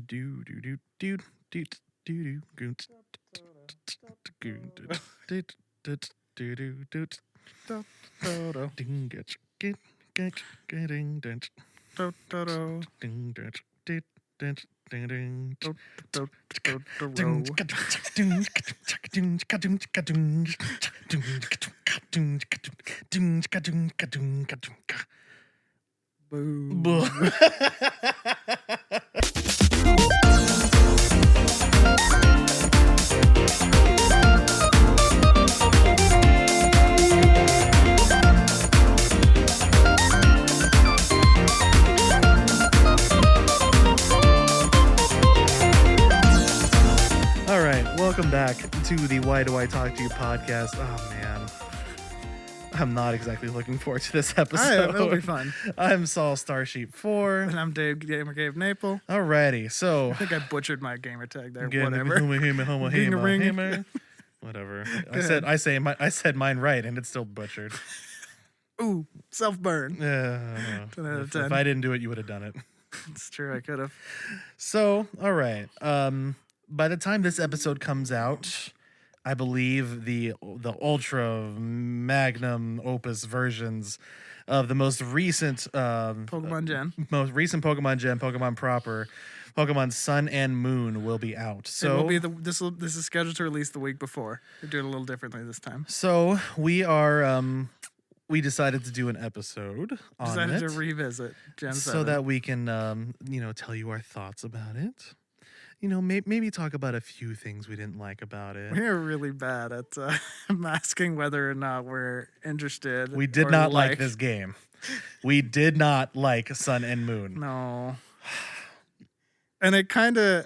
Do do do do do do do Boom. All right, welcome back to the Why Do I Talk to You podcast. Oh man, I'm not exactly looking forward to this episode. It'll be fun. I'm Saul Starsheep 4. And I'm Dave Gamer Cave Naple. Alrighty, so I think I butchered my gamer tag there. Again, Whatever. Whatever. I said mine right, and it's still butchered. Ooh, self burn. Yeah, 10 out of if 10. I didn't do it, you would have done it. It's true. I could have. So, all right. By the time this episode comes out, I believe the ultra magnum opus versions of the most recent Pokemon Gen. Pokemon Gen, Pokemon proper, Pokemon Sun and Moon will be out. So It will be this is scheduled to release the week before. We're doing it a little differently this time. So we are we decided to do an episode on Decided it to revisit Gen 7. so that we can tell you our thoughts about it. Maybe talk about a few things we didn't like about it. We're really bad at masking whether or not we're interested. We did not like this game. We did not like Sun and Moon. No. And it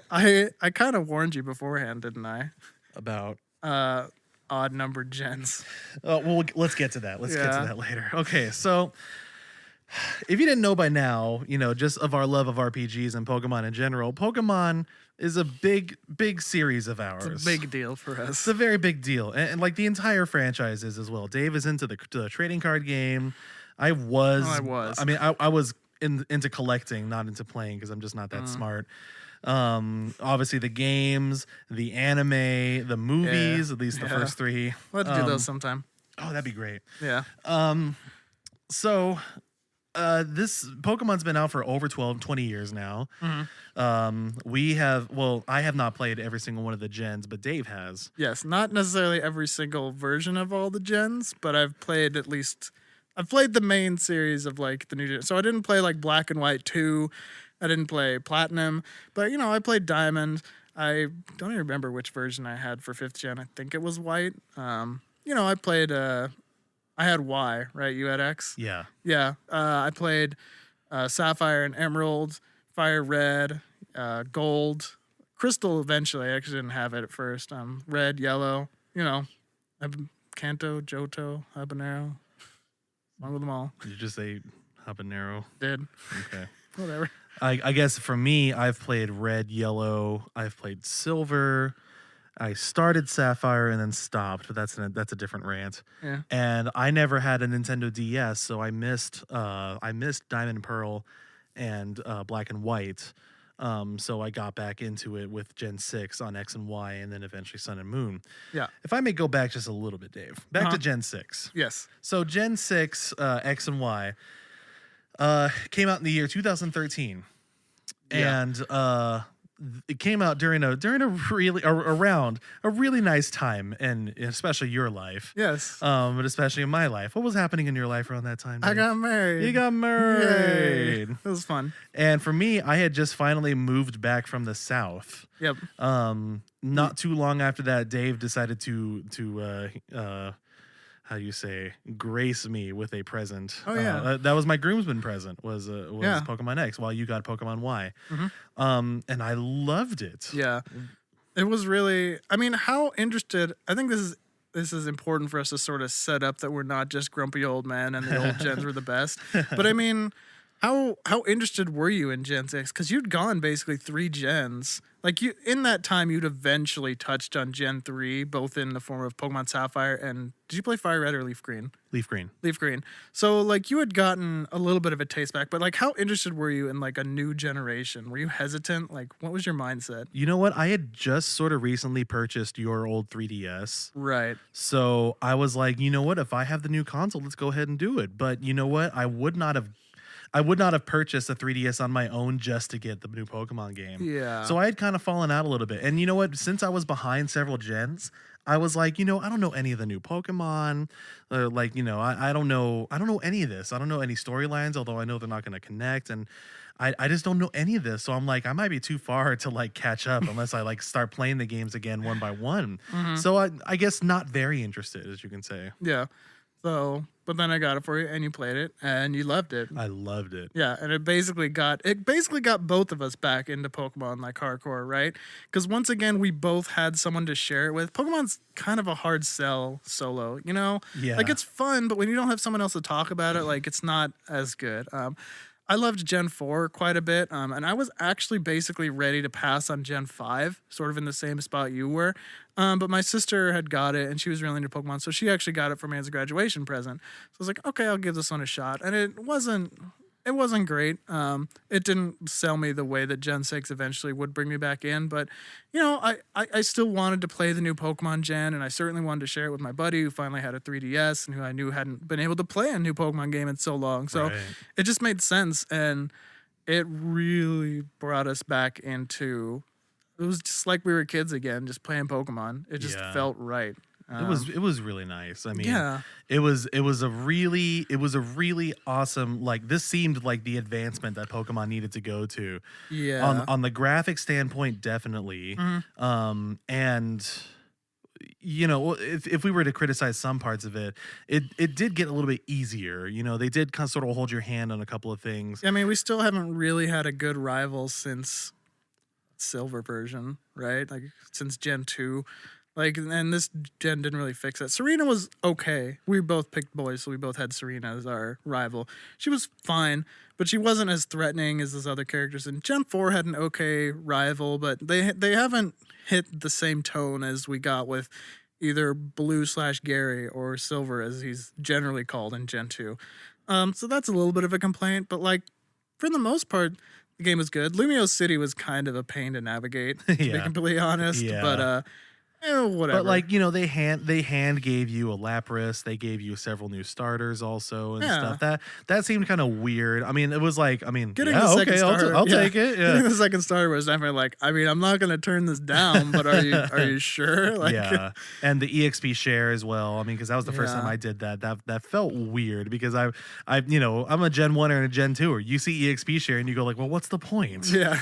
I kind of warned you beforehand, didn't I? About Odd numbered gens. well, let's get to that. Let's get to Yeah. that later. Okay, so if you didn't know by now, just of our love of RPGs and Pokemon in general, Pokemon is a big series of ours. It's a big deal for us. It's a very big deal, and like the entire franchise is as well. Dave is into the trading card game. I was. I mean, I was into collecting, not into playing, because I'm just not that smart. Obviously the games, the anime, the movies, at least the first three. We'll have to do those sometime. Oh, that'd be great. Yeah. So this Pokemon's been out for over 20 years now. I have not played every single one of the gens, but Dave has. Yes, not necessarily every single version of all the gens, but I've played the main series of like the new gen. So I didn't play like Black and White 2. I didn't play Platinum, but I played Diamond. I don't even remember which version I had for 5th gen. I think it was White. I played I had Y, right? You had X? Yeah. Yeah. I played Sapphire and Emerald, Fire Red, Gold, Crystal eventually. I actually didn't have it at first. Red, Yellow, Kanto, Johto, Habanero. One with them all. Did you just say habanero? Did. Okay. Whatever. I guess for me, I've played Red, Yellow. I've played Silver. I started Sapphire and then stopped, but that's a different rant. Yeah. And I never had a Nintendo DS, so I missed Diamond and Pearl and Black and White. So I got back into it with Gen 6 on X and Y, and then eventually Sun and Moon. Yeah. If I may go back just a little bit, Dave. Back to Gen 6. Yes. So Gen 6 X and Y came out in the year 2013. Yeah. And it came out during around a really nice time, and especially your life. Yes. But especially in my life. What was happening in your life around that time, Dave? I got married. You got married. Yay. It was fun. And for me, I had just finally moved back from the South. Yep. Not too long after that, Dave decided to how do you say, grace me with a present. Oh, yeah. That was my groomsman present, was Pokemon X, while you got Pokemon Y. And I loved it. Yeah. It was really, how interested, I think this is important for us to sort of set up that we're not just grumpy old men and the old gens were the best. But How interested were you in Gen 6? Because you'd gone basically 3 gens. Like, you in that time, you'd eventually touched on Gen 3, both in the form of Pokemon Sapphire and... Did you play Fire Red or Leaf Green? Leaf Green. Leaf Green. So, like, you had gotten a little bit of a taste back, but, like, how interested were you in, like, a new generation? Were you hesitant? Like, what was your mindset? You know what? I had just sort of recently purchased your old 3DS. Right. So I was like, you know what? If I have the new console, let's go ahead and do it. But you know what? I would not have purchased a 3DS on my own just to get the new Pokemon game. Yeah. So I had kind of fallen out a little bit. And you know what? Since I was behind several gens, I was like, you know, I don't know any of the new Pokemon. Like, you know, I don't know any of this. I don't know any storylines, although I know they're not going to connect. And I just don't know any of this. So I'm like, I might be too far to like catch up unless I like start playing the games again one by one. So I guess not very interested, as you can say. Yeah. So, but then I got it for you, and you played it, and you loved it. I loved it. Yeah, and it basically got both of us back into Pokemon like hardcore, right? Because once again, we both had someone to share it with. Pokemon's kind of a hard sell solo, you know? Yeah. Like, it's fun, but when you don't have someone else to talk about it, like, it's not as good. I loved Gen 4 quite a bit, and I was actually basically ready to pass on Gen 5, sort of in the same spot you were. But my sister had got it, and she was really into Pokemon, so she actually got it for me as a graduation present. So I was like, okay, I'll give this one a shot. And it wasn't great. It didn't sell me the way that Gen 6 eventually would bring me back in. But, you know, I still wanted to play the new Pokemon gen, and I certainly wanted to share it with my buddy who finally had a 3DS and who I knew hadn't been able to play a new Pokemon game in so long. So it just made sense, and it really brought us back into... It was just like we were kids again, just playing Pokemon. It just felt right. It was really nice. I mean, yeah. it was a really awesome, like, this seemed like the advancement that Pokemon needed to go to. Yeah. On the graphic standpoint, definitely. And you know, if we were to criticize some parts of it, it did get a little bit easier. You know, they did kind of sort of hold your hand on a couple of things. I mean, we still haven't really had a good rival since Silver version, right? Like, since Gen 2. Like, and this gen didn't really fix that. Serena was okay. We both picked boys, so we both had Serena as our rival. She was fine, but she wasn't as threatening as those other characters. And Gen 4 had an okay rival, but they haven't hit the same tone as we got with either Blue/Gary or Silver, as he's generally called in Gen 2. So that's a little bit of a complaint, but, like, for the most part, the game was good. Lumio City was kind of a pain to navigate, to be completely honest. Yeah. But whatever. But, like, you know, they hand gave you a Lapras. They gave you several new starters also and stuff. That seemed kind of weird. I mean, it was like, getting the second starter, I'll take it. Yeah. Getting the second starter was definitely like, I mean, I'm not gonna turn this down, but are you sure? Like, yeah, and the EXP share as well. I mean, because that was the first time I did that. That felt weird because I you know, I'm a Gen 1 and a Gen 2er. You see EXP share and you go like, well, what's the point? Yeah.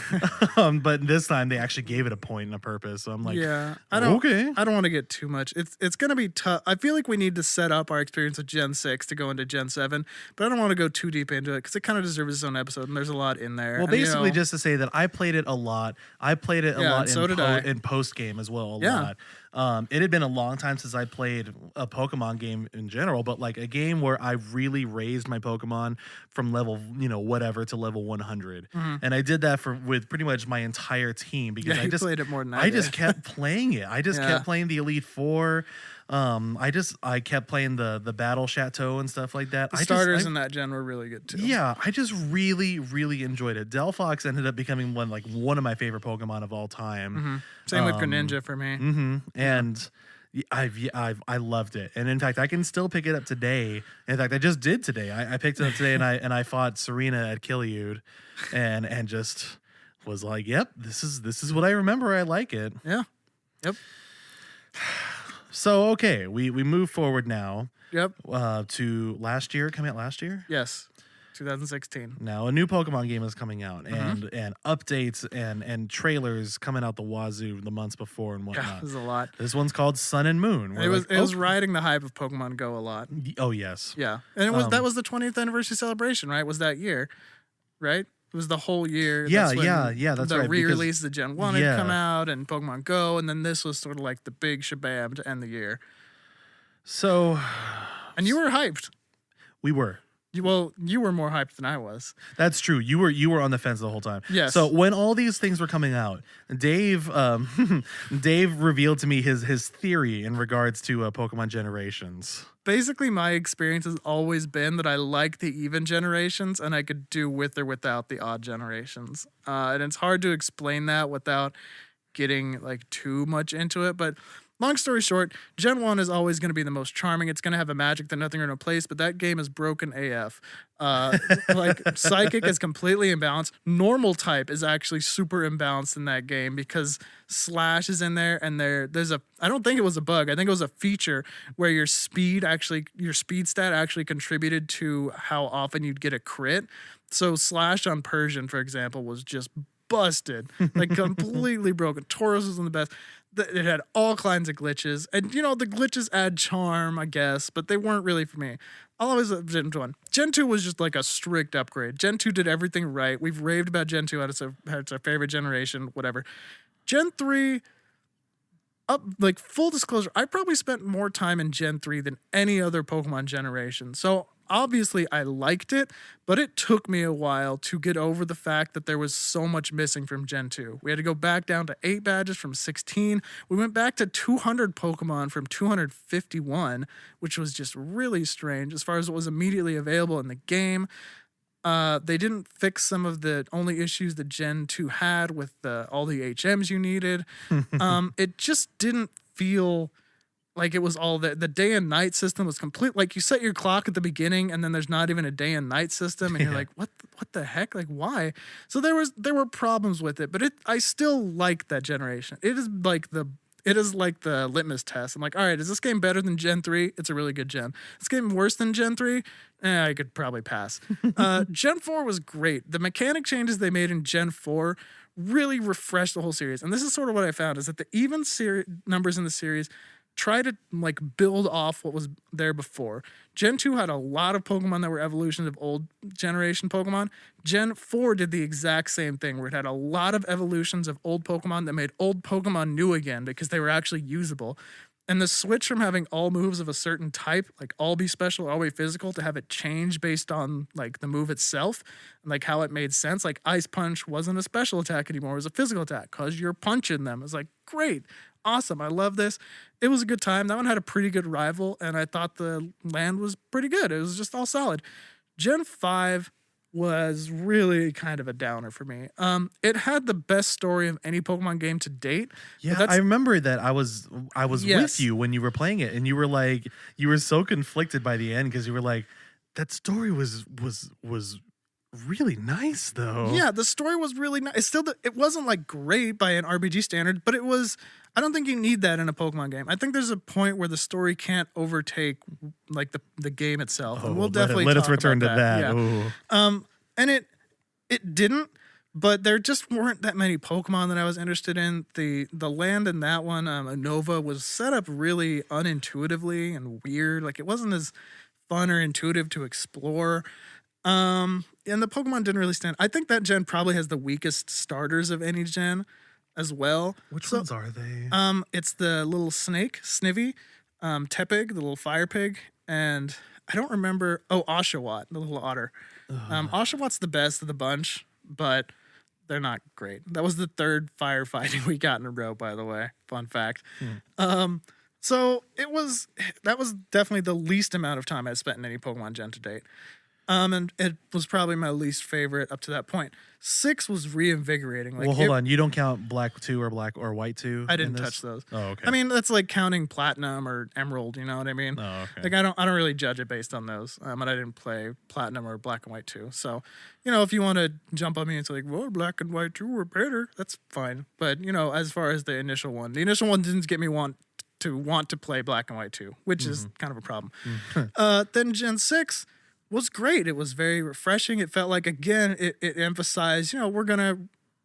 But this time they actually gave it a point and a purpose. So I'm like, I don't want to get too much. It's going to be tough. I feel like we need to set up our experience with Gen 6 to go into Gen 7, but I don't want to go too deep into it because it kind of deserves its own episode, and there's a lot in there. Well, basically, just to say that I played it a lot. I played it a lot in post game as well. A lot. It had been a long time since I played a Pokemon game in general, but like a game where I really raised my Pokemon from level, you know, whatever to level 100. And I did that with pretty much my entire team because I just played it more than I just kept playing it. I just kept playing the Elite Four. I kept playing the Battle Chateau and stuff like that. The starters in that gen were really good too. Yeah, I just really enjoyed it. Delphox ended up becoming one of my favorite Pokemon of all time. Same with Greninja for me. And I loved it, and in fact, I can still pick it up today. In fact, I just did today. I picked it up today, and I fought Serena at Killiud, and just was like, yep, this is what I remember. I like it. Yeah. Yep. So okay, we move forward now. Yep. To last year, coming out last year. Yes. 2016. Now a new Pokemon game is coming out, and updates and trailers coming out the wazoo the months before and whatnot. Yeah, there's a lot. This one's called Sun and Moon. It was riding the hype of Pokemon Go a lot. Oh yes. Yeah, and that was the 20th anniversary celebration, right? Was that year, right? It was the whole year. That's right. The re-release, the Gen 1 had come out, and Pokemon Go, and then this was sort of like the big shabam to end the year. So, and you were hyped. We were. You were more hyped than I was. That's true. You were on the fence the whole time. Yes. So when all these things were coming out, Dave Dave revealed to me his theory in regards to Pokemon generations. Basically, my experience has always been that I like the even generations, and I could do with or without the odd generations. And it's hard to explain that without getting like too much into it, but long story short, Gen 1 is always going to be the most charming. It's going to have a magic that nothing can replace, but that game is broken AF. Like, Psychic is completely imbalanced. Normal type is actually super imbalanced in that game because Slash is in there, and there's I don't think it was a bug. I think it was a feature where your speed stat actually contributed to how often you'd get a crit. So Slash on Persian, for example, was just busted, like completely broken. Tauros was in the best. It had all kinds of glitches, and the glitches add charm, I guess, but they weren't really for me. I'll always love Gen 1. Gen 2 was just like a strict upgrade. Gen 2 did everything right. We've raved about Gen 2, it's our favorite generation, whatever. Gen 3, like, full disclosure, I probably spent more time in Gen 3 than any other Pokemon generation. So obviously I liked it, but it took me a while to get over the fact that there was so much missing from Gen 2. We had to go back down to 8 badges from 16. We went back to 200 Pokemon from 251, which was just really strange as far as what was immediately available in the game. They didn't fix some of the only issues that Gen 2 had with all the HMs you needed. It just didn't feel like it was all the day and night system was complete. Like, you set your clock at the beginning and then there's not even a day and night system, and you're like, what the heck? Like, why? So there were problems with it, but I still like that generation. It is like the litmus test. I'm like, all right, is this game better than Gen 3? It's a really good gen. This game worse than Gen 3? I could probably pass. Gen 4 was great. The mechanic changes they made in Gen 4 really refreshed the whole series. And this is sort of what I found, is that the even numbers in the series try to like build off what was there before. Gen 2 had a lot of Pokemon that were evolutions of old generation Pokemon. Gen 4 did the exact same thing, where it had a lot of evolutions of old Pokemon that made old Pokemon new again because they were actually usable. And the switch from having all moves of a certain type, like all be special, all be physical, to have it change based on like the move itself and like how it made sense. Like Ice Punch wasn't a special attack anymore, it was a physical attack because you're punching them. It's like, great, awesome, I love this. It was a good time. That one had a pretty good rival, and I thought the land was pretty good. It was just all solid. Gen 5 was really kind of a downer for me. It had the best story of any Pokemon game to date. Yeah, I remember that I was Yes. with you when you were playing it, and you were like, you were so conflicted by the end because you were like, that story was really nice though. Yeah, the story was really nice. It wasn't like great by an RPG standard, but it was. I don't think you need that in a Pokemon game. I think there's a point where the story can't overtake like the game itself. And we'll definitely let us talk return to about that. Yeah. And it didn't, but there just weren't that many Pokemon that I was interested in. The land in that one, Unova, was set up really unintuitively and weird. Like, it wasn't as fun or intuitive to explore. And the Pokemon didn't really stand. I think that gen probably has the weakest starters of any gen as well. Which ones are they? It's the little snake, Snivy, Tepig, the little fire pig, and I don't remember. Oh, Oshawott, the little otter. Oshawott's the best of the bunch, but they're not great. That was the third firefighting we got in a row, by the way. Fun fact. So that was definitely the least amount of time I spent in any Pokemon gen to date. And it was probably my least favorite up to that point. 6 was reinvigorating. Like, well, hold on. You don't count Black 2 or Black or White 2? I didn't touch those. Oh, okay. I mean, that's like counting Platinum or Emerald, you know what I mean? Oh, okay. Like, I don't really judge it based on those. And I didn't play Platinum or Black and White 2. So, if you want to jump on me and say like, well, Black and White 2 were better, that's fine. But, as far as the initial one didn't get me want to play Black and White 2, which is kind of a problem. Then Gen 6 was great. It was very refreshing. It felt like, again, it emphasized, we're going to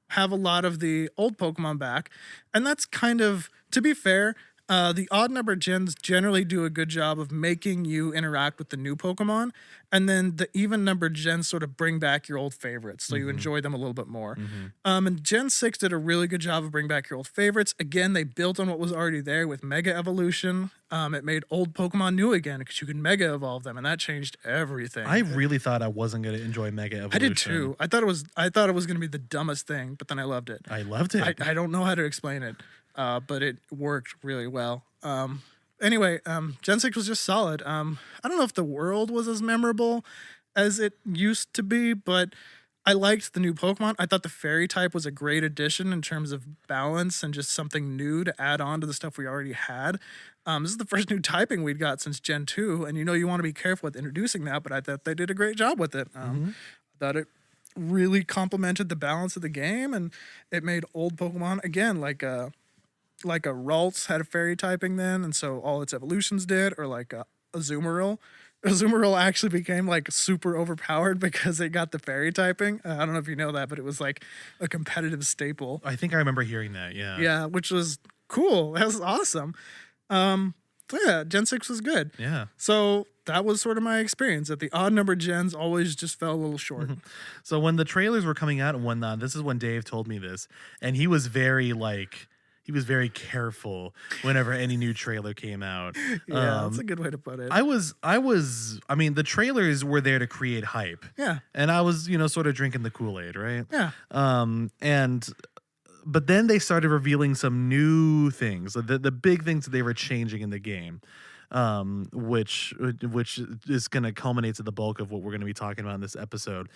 have a lot of the old Pokemon back. And that's kind of, to be fair, The odd number gens generally do a good job of making you interact with the new Pokemon, and then the even numbered gens sort of bring back your old favorites, so you enjoy them a little bit more. And Gen 6 did a really good job of bringing back your old favorites. Again, they built on what was already there with Mega Evolution. It made old Pokemon new again because you could Mega Evolve them, and that changed everything. I really thought I wasn't going to enjoy Mega Evolution. I did too. I thought it was going to be the dumbest thing, but then I loved it. I loved it. I don't know how to explain it. But it worked really well. Anyway, Gen 6 was just solid. I don't know if the world was as memorable as it used to be, but I liked the new Pokemon. I thought the fairy type was a great addition in terms of balance and just something new to add on to the stuff we already had. This is the first new typing we'd got since Gen 2, and you want to be careful with introducing that, but I thought they did a great job with it. I thought it really complemented the balance of the game, and it made old Pokemon, again, like a Ralts had a fairy typing then, and so all its evolutions did, or like a Azumarill. Azumarill actually became like super overpowered because it got the fairy typing. I don't know if you know that, but it was like a competitive staple. I think I remember hearing that, yeah. Yeah, which was cool. That was awesome. So yeah, Gen 6 was good. Yeah. So that was sort of my experience, that the odd number gens always just fell a little short. So when the trailers were coming out and whatnot, this is when Dave told me this, and he was very careful whenever any new trailer came out. Yeah, that's a good way to put it. I mean, the trailers were there to create hype. Yeah. And I was, sort of drinking the Kool-Aid, right? Yeah. But then they started revealing some new things, the big things that they were changing in the game, which is going to culminate to the bulk of what we're going to be talking about in this episode.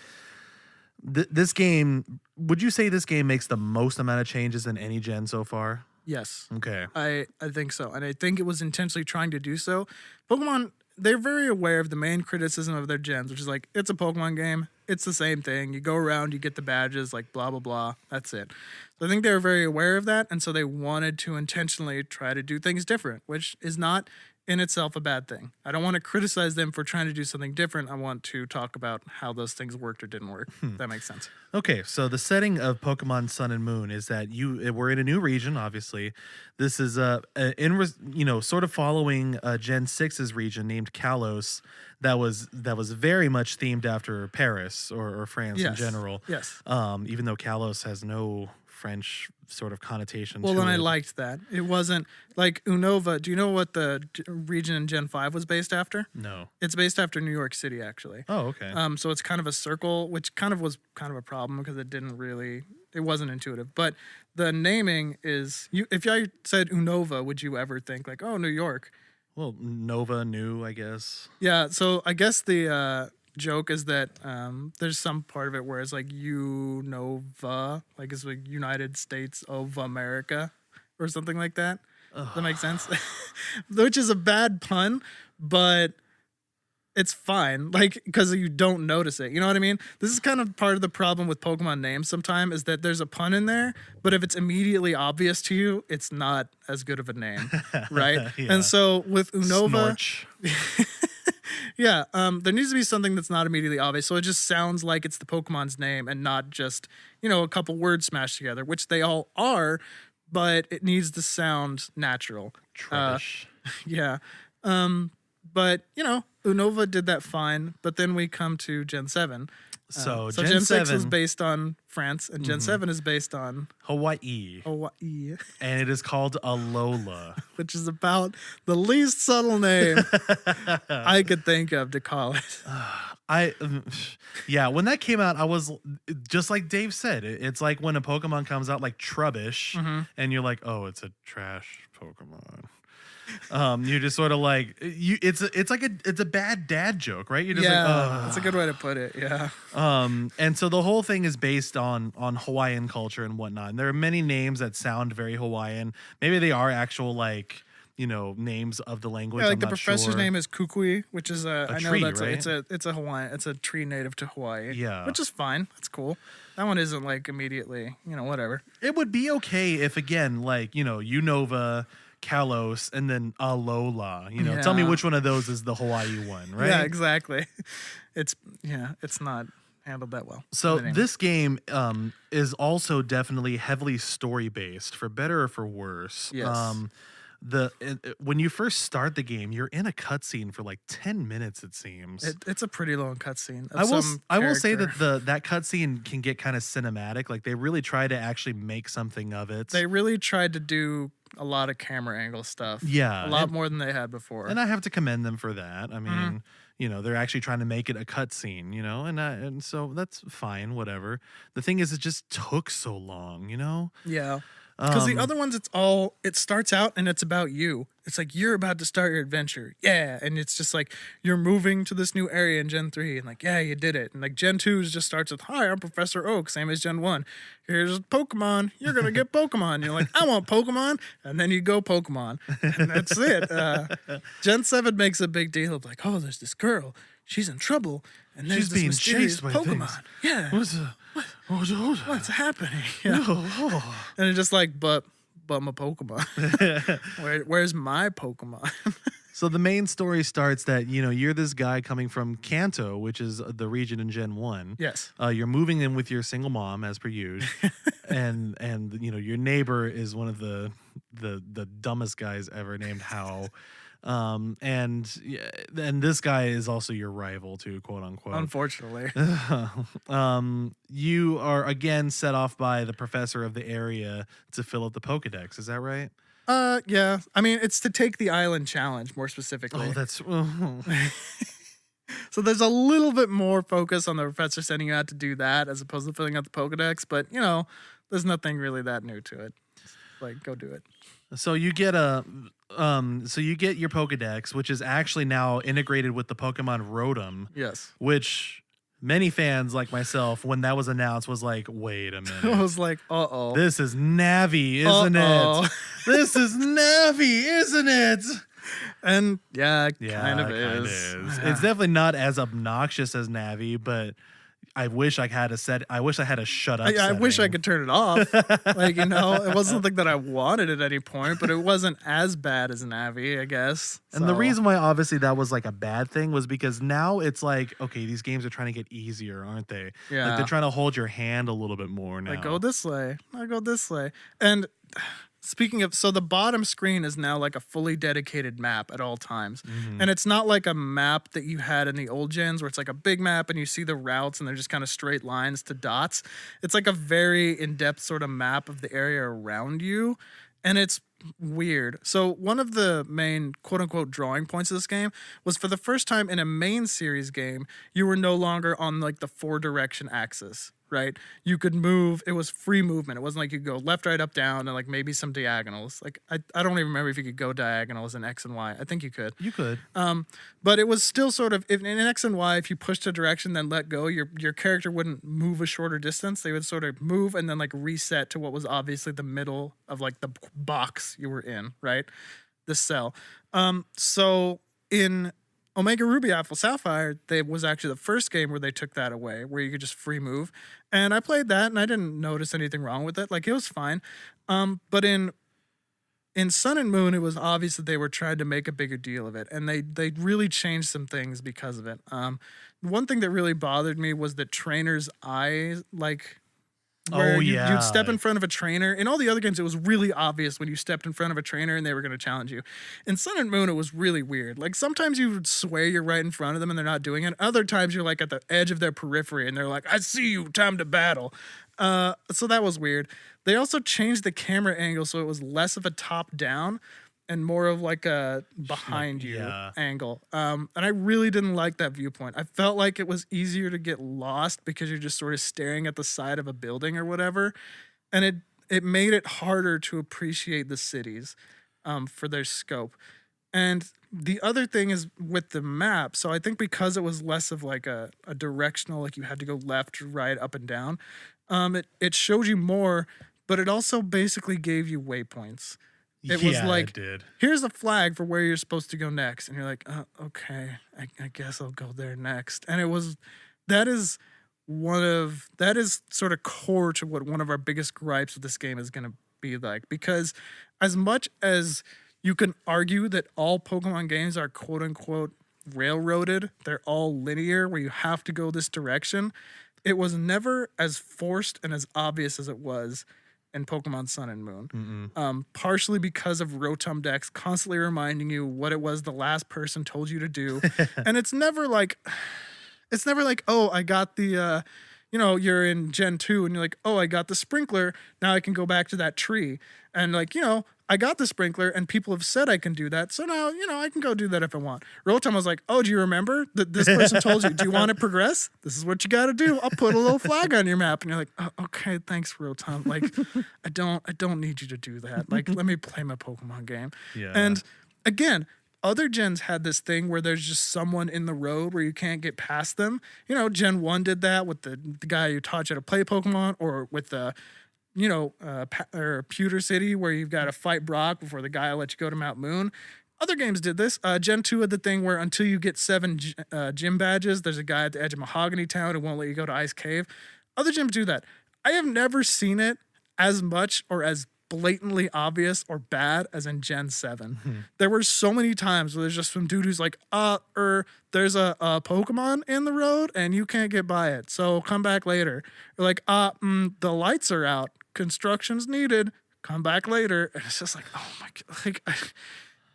This game, would you say this game makes the most amount of changes in any gen so far? Yes. Okay. I think so. And I think it was intentionally trying to do so. Pokemon, they're very aware of the main criticism of their gens, which is like, it's a Pokemon game. It's the same thing. You go around, you get the badges, like blah, blah, blah. That's it. So I think they were very aware of that. And so they wanted to intentionally try to do things different, which is not in itself a bad thing. I don't want to criticize them for trying to do something different. I want to talk about how those things worked or didn't work. If that makes sense. Okay, so the setting of Pokemon Sun and Moon is that we're in a new region. Obviously, this is sort of following Gen 6's region named Kalos. That was very much themed after Paris or France in general. Yes. Even though Kalos has no French sort of connotation. Well, then I liked that. It wasn't like Unova. Do you know what the region in Gen 5 was based after? No. It's based after New York City, actually. Oh, okay. So it's kind of a circle, which was kind of a problem because it wasn't intuitive. But the naming is, if I said Unova, would you ever think like, oh, New York? Well, Nova, new, I guess. Yeah, so I guess the joke is that there's some part of it where it's like Unova, like it's like United States of America or something like that. Does that make sense? Which is a bad pun, but it's fine, like, because you don't notice it. You know what I mean? This is kind of part of the problem with Pokemon names sometimes, is that there's a pun in there, but if it's immediately obvious to you, it's not as good of a name, right? Yeah. And so with Unova, Snorch. yeah, there needs to be something that's not immediately obvious, so it just sounds like it's the Pokemon's name and not just, a couple words smashed together, which they all are, but it needs to sound natural. Trash. Yeah. But, Unova did that fine, but then we come to Gen 7. So Gen 6 7 is based on France, and Gen 7 is based on Hawaii. And it is called Alola. Which is about the least subtle name I could think of to call it. When that came out, I was just like Dave said. It's like when a Pokemon comes out like Trubbish, and you're like, oh, it's a trash Pokemon. You're just sort of like it's a bad dad joke, right? You're just like, oh. That's a good way to put it. Yeah. And so the whole thing is based on Hawaiian culture and whatnot. And there are many names that sound very Hawaiian. Maybe they are actual names of the language. Yeah, like I'm the not professor's sure. name is Kukui, which is I know tree, that's right? it's a Hawaiian. It's a tree native to Hawaii. Yeah. Which is fine. That's cool. That one isn't like immediately, whatever. It would be okay if again, Unova, Kalos, and then Alola. Tell me which one of those is the Hawaii one, right? Yeah, exactly. It's not handled that well. So this game is also definitely heavily story based, for better or for worse. Yes. when you first start the game, you're in a cutscene for like 10 minutes, it seems. It's a pretty long cutscene. I will say that that cutscene can get kind of cinematic. Like they really try to actually make something of it. They really tried to do a lot of camera angle stuff. Yeah, a lot more than they had before. And I have to commend them for that. I mean, you know, they're actually trying to make it a cutscene, you know, and so that's fine, whatever. The thing is, it just took so long, you know. Yeah. Because the other ones, it starts out and it's about you. It's like you're about to start your adventure. Yeah. And it's just like you're moving to this new area in Gen 3 and like, yeah, you did it. And like Gen 2 just starts with, hi, I'm Professor Oak, same as Gen 1. Here's Pokemon. You're going to get Pokemon. And you're like, I want Pokemon. And then you go Pokemon. And that's it. Gen 7 makes a big deal of like, oh, there's this girl. She's in trouble. And there's this mysterious Pokemon. Things. Yeah. What's happening? Yeah. No. And it's just like, but my Pokemon. Where's my Pokemon? So the main story starts that, you know, you're this guy coming from Kanto, which is the region in Gen 1. Yes. You're moving in with your single mom, as per usual. and you know, your neighbor is one of the dumbest guys ever, named Hao. And this guy is also your rival too, quote unquote. Unfortunately. You are again set off by the professor of the area to fill up the Pokedex. Is that right? Yeah. I mean, it's to take the island challenge more specifically. Oh, that's. So there's a little bit more focus on the professor sending you out to do that as opposed to filling out the Pokedex, but you know, there's nothing really that new to it. Like, go do it. So you get your Pokedex, which is actually now integrated with the Pokemon Rotom. Yes. Which many fans like myself, when that was announced, was like, wait a minute. I was like, uh-oh. This is Navi, isn't it? This is Navi, isn't it? And yeah, it kind of is. It's definitely not as obnoxious as Navi, but I wish I had a shut up. I wish I could turn it off. Like, you know, it wasn't something that I wanted at any point, but it wasn't as bad as Navi, I guess. And the reason why obviously that was like a bad thing was because now it's like, okay, these games are trying to get easier, aren't they? Yeah. Like they're trying to hold your hand a little bit more now. Like, go this way. I go this way. And speaking of, so the bottom screen is now like a fully dedicated map at all times. Mm-hmm. And it's not like a map that you had in the old gens where it's like a big map and you see the routes and they're just kind of straight lines to dots. It's like a very in-depth sort of map of the area around you. And it's weird. So one of the main quote-unquote drawing points of this game was for the first time in a main series game, you were no longer on like the 4-direction axis. Right? You could move. It was free movement. It wasn't like you could go left, right, up, down, and like maybe some diagonals. Like I don't even remember if you could go diagonals in X and Y. I think you could. You could. But it was still sort of, in X and Y, if you pushed a direction, then let go, your character wouldn't move a shorter distance. They would sort of move and then like reset to what was obviously the middle of like the box you were in, right? The cell. So in Omega Ruby Alpha Sapphire, they was actually the first game where they took that away, where you could just free move. And I played that and I didn't notice anything wrong with it. Like, it was fine. But in Sun and Moon, it was obvious that they were trying to make a bigger deal of it. And they really changed some things because of it. One thing that really bothered me was the trainer's eyes, like, where you'd step in front of a trainer. In all the other games, it was really obvious when you stepped in front of a trainer and they were going to challenge you. In Sun and Moon, it was really weird. Like, sometimes you would swear you're right in front of them and they're not doing it. Other times you're like at the edge of their periphery and they're like, I see you, time to battle. So that was weird. They also changed the camera angle so it was less of a top down and more of like a behind you angle. And I really didn't like that viewpoint. I felt like it was easier to get lost because you're just sort of staring at the side of a building or whatever. And it made it harder to appreciate the cities for their scope. And the other thing is with the map. So I think because it was less of like a directional, like you had to go left, right, up and down, it showed you more, but it also basically gave you waypoints. It was like, here's a flag for where you're supposed to go next. And you're like, okay, I guess I'll go there next. And that is sort of core to what one of our biggest gripes with this game is going to be like. Because as much as you can argue that all Pokemon games are quote unquote railroaded, they're all linear where you have to go this direction. It was never as forced and as obvious as it was in Pokemon Sun and Moon. Mm-mm. Partially because of Rotom decks constantly reminding you what it was the last person told you to do. And it's never like, oh, I got the, you're in Gen 2 and you're like, oh, I got the sprinkler. Now I can go back to that tree. And like, I got the sprinkler and people have said I can do that. So now, I can go do that if I want. Rotom was like, oh, do you remember that this person told you, do you want to progress? This is what you got to do. I'll put a little flag on your map. And you're like, oh, okay, thanks, Rotom. Like, I don't need you to do that. Like, let me play my Pokemon game. Yeah. And again, other gens had this thing where there's just someone in the road where you can't get past them. Gen 1 did that with the guy who taught you how to play Pokemon, or with the, or Pewter City where you've got to fight Brock before the guy will let you go to Mount Moon. Other games did this. Gen 2 had the thing where until you get 7 gym badges, there's a guy at the edge of Mahogany Town who won't let you go to Ice Cave. Other gyms do that. I have never seen it as much or as blatantly obvious or bad as in Gen 7. Mm-hmm. There were so many times where there's just some dude who's like, there's a Pokemon in the road and you can't get by it, so come back later. Or like, the lights are out, construction's needed, come back later. And it's just like, oh my God,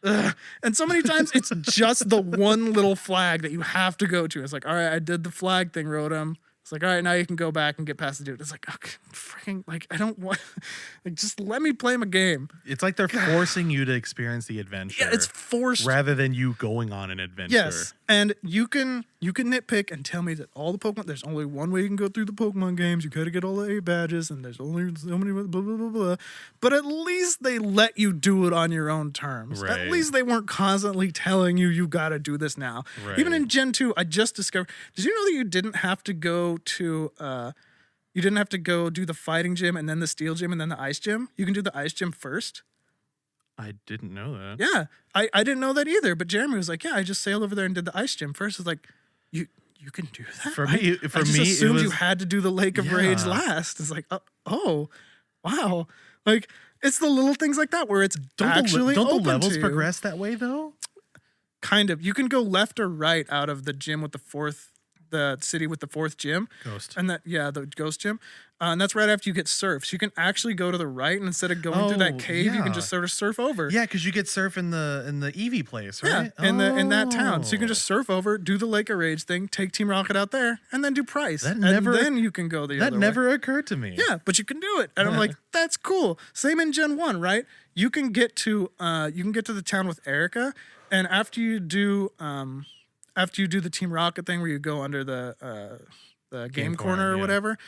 like, and so many times it's just the one little flag that you have to go to. It's like, all right, I did the flag thing, Rotom. It's like, all right, now you can go back and get past the dude. It's like, okay, freaking, like, I don't want, like, just let me play my game. It's like they're forcing you to experience the adventure. Yeah, it's forced. Rather than you going on an adventure. Yes, and you can nitpick and tell me that all the Pokemon, there's only one way you can go through the Pokemon games. You gotta get all the 8 badges, and there's only so many blah, blah, blah, blah. But at least they let you do it on your own terms. Right. At least they weren't constantly telling you gotta do this now. Right. Even in Gen 2, I just discovered, did you know that you didn't have to go to, do the fighting gym and then the steel gym and then the ice gym? You can do the ice gym first. I didn't know that. Yeah, I didn't know that either. But Jeremy was like, yeah, I just sailed over there and did the ice gym first. It's like, you can do that? For me, I just assumed it was, you had to do the Lake of Rage last. It's like, oh, wow. Like, it's the little things like that where it's don't actually the open levels to you. progress that way though? Kind of. You can go left or right out of the gym with the city with the 4th gym. Ghost. And the ghost gym. And that's right after you get surf. So you can actually go to the right, and instead of going through that cave, you can just sort of surf over. Yeah, because you get surf in the Eevee place, right? Yeah, in that town. So you can just surf over, do the Lake of Rage thing, take Team Rocket out there, and then do Price. And then you can go the other way. That never occurred to me. Yeah, but you can do it. And I'm like, that's cool. Same in Gen 1, right? You can get to the town with Erica, and after you do the Team Rocket thing where you go under the game corner or whatever,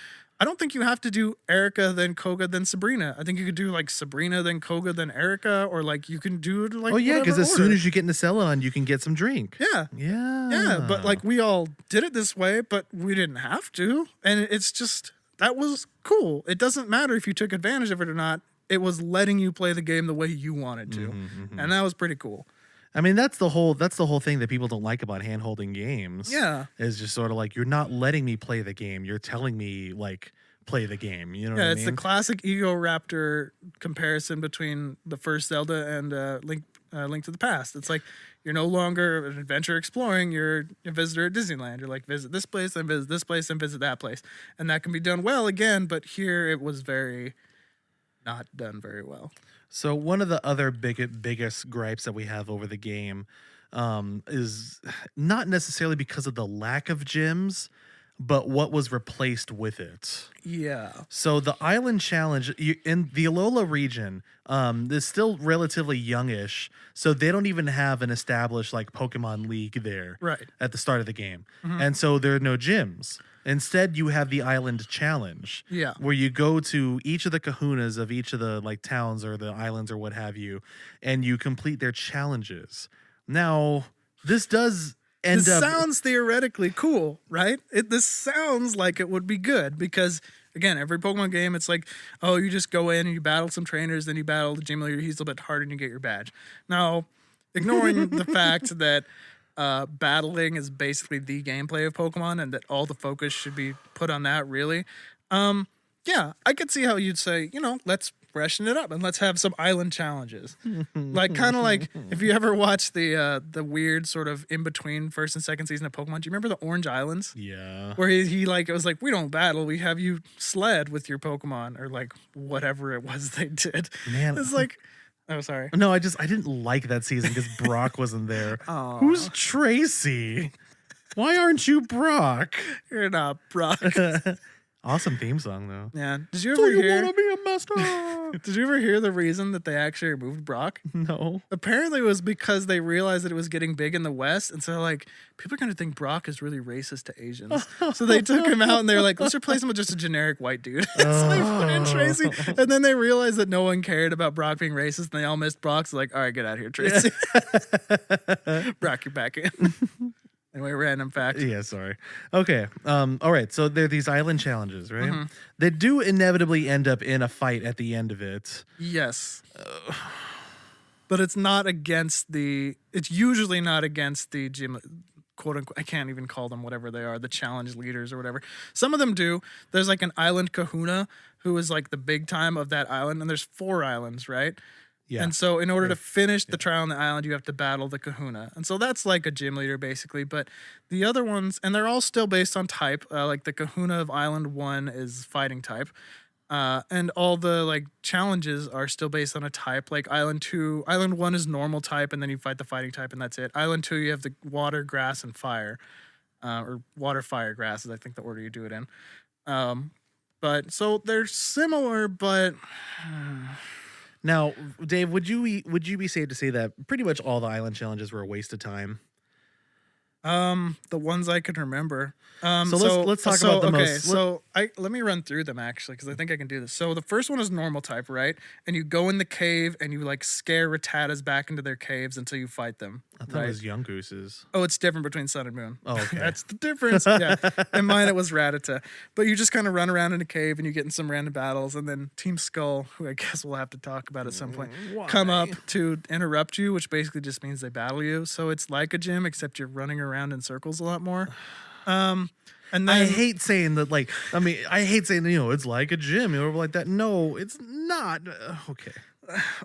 I don't think you have to do Erica, then Koga, then Sabrina. I think you could do like Sabrina, then Koga, then Erica, or like you can do it like. Oh yeah, because as soon as you get into Celadon, you can get some drink. Yeah. Yeah. But like we all did it this way, but we didn't have to, and it's just that was cool. It doesn't matter if you took advantage of it or not. It was letting you play the game the way you wanted to, and that was pretty cool. I mean, that's the whole thing that people don't like about hand-holding games. Yeah. Is just sort of like, you're not letting me play the game. You're telling me, like, play the game. You know what I mean? Yeah, it's the classic Ego Raptor comparison between the first Zelda and Link to the Past. It's like, you're no longer an adventure exploring. You're a visitor at Disneyland. You're like, visit this place, and visit this place, and visit that place. And that can be done well again, but here it was very not done very well. So one of the other biggest gripes that we have over the game is not necessarily because of the lack of gyms, but what was replaced with it. Yeah. So the Island Challenge in the Alola region is still relatively youngish, so they don't even have an established like Pokemon League there at the start of the game. And so there are no gyms. Instead, you have the Island Challenge, where you go to each of the kahunas of each of the like towns or the islands or what have you, and you complete their challenges. Now, this does end up... This sounds theoretically cool, right? This sounds like it would be good because, again, every Pokemon game, it's like, oh, you just go in and you battle some trainers, then you battle the gym leader, he's a little bit harder, and you get your badge. Now, ignoring the fact that battling is basically the gameplay of Pokemon and that all the focus should be put on that, really. Yeah, I could see how you'd say, let's freshen it up and let's have some island challenges. Like kind of like if you ever watch the weird sort of in between first and second season of Pokemon. Do you remember the Orange Islands? Yeah. Where he like it was like, we don't battle, we have you sled with your Pokemon, or like whatever it was they did. Man, it's like, oh sorry. No, I didn't like that season because Brock wasn't there. Aww. Who's Tracy? Why aren't you Brock? You're not Brock. Awesome theme song though. Yeah. Did you ever hear? Wanna be a master? Did you ever hear the reason that they actually removed Brock? No. Apparently, it was because they realized that it was getting big in the West, and so like people are gonna think Brock is really racist to Asians. So they took him out, and they were like, let's replace him with just a generic white dude. So they put in Tracy, and then they realized that no one cared about Brock being racist, and they all missed Brock. So like, all right, get out of here, Tracy. Brock, you're back in. Anyway, random fact. Yeah, sorry. Okay. All right. So there are these island challenges, right? Mm-hmm. They do inevitably end up in a fight at the end of it. Yes. But it's not against the. It's usually not against the gym. Quote unquote. I can't even call them whatever they are. The challenge leaders or whatever. Some of them do. There's like an island kahuna who is like the big time of that island, and there's 4 islands, right? Yeah. And so in order to finish the trial on the island, you have to battle the kahuna. And so that's like a gym leader basically. But the other ones, and they're all still based on type. Like the kahuna of Island 1 is fighting type. And all the like challenges are still based on a type. Like Island 1 is normal type, and then you fight the fighting type, and that's it. Island 2, you have the water, grass, and fire. Or water, fire, grass is I think the order you do it in. But so they're similar, but... Now, Dave, would you be safe to say that pretty much all the island challenges were a waste of time? The ones I can remember. So let's talk about the most. So let me run through them actually, because I think I can do this. So the first one is normal type, right? And you go in the cave and you like scare Rattatas back into their caves until you fight them. I thought it was Young Gooses. Oh, it's different between Sun and Moon. Oh, okay. That's the difference. Yeah. In mine, it was Rattata. But you just kind of run around in a cave and you get in some random battles. And then Team Skull, who I guess we'll have to talk about at some point, come up to interrupt you, which basically just means they battle you. So it's like a gym, except you're running around in circles a lot more. And then I hate saying that, like, I hate saying, it's like a gym or like that. No, it's not. Okay.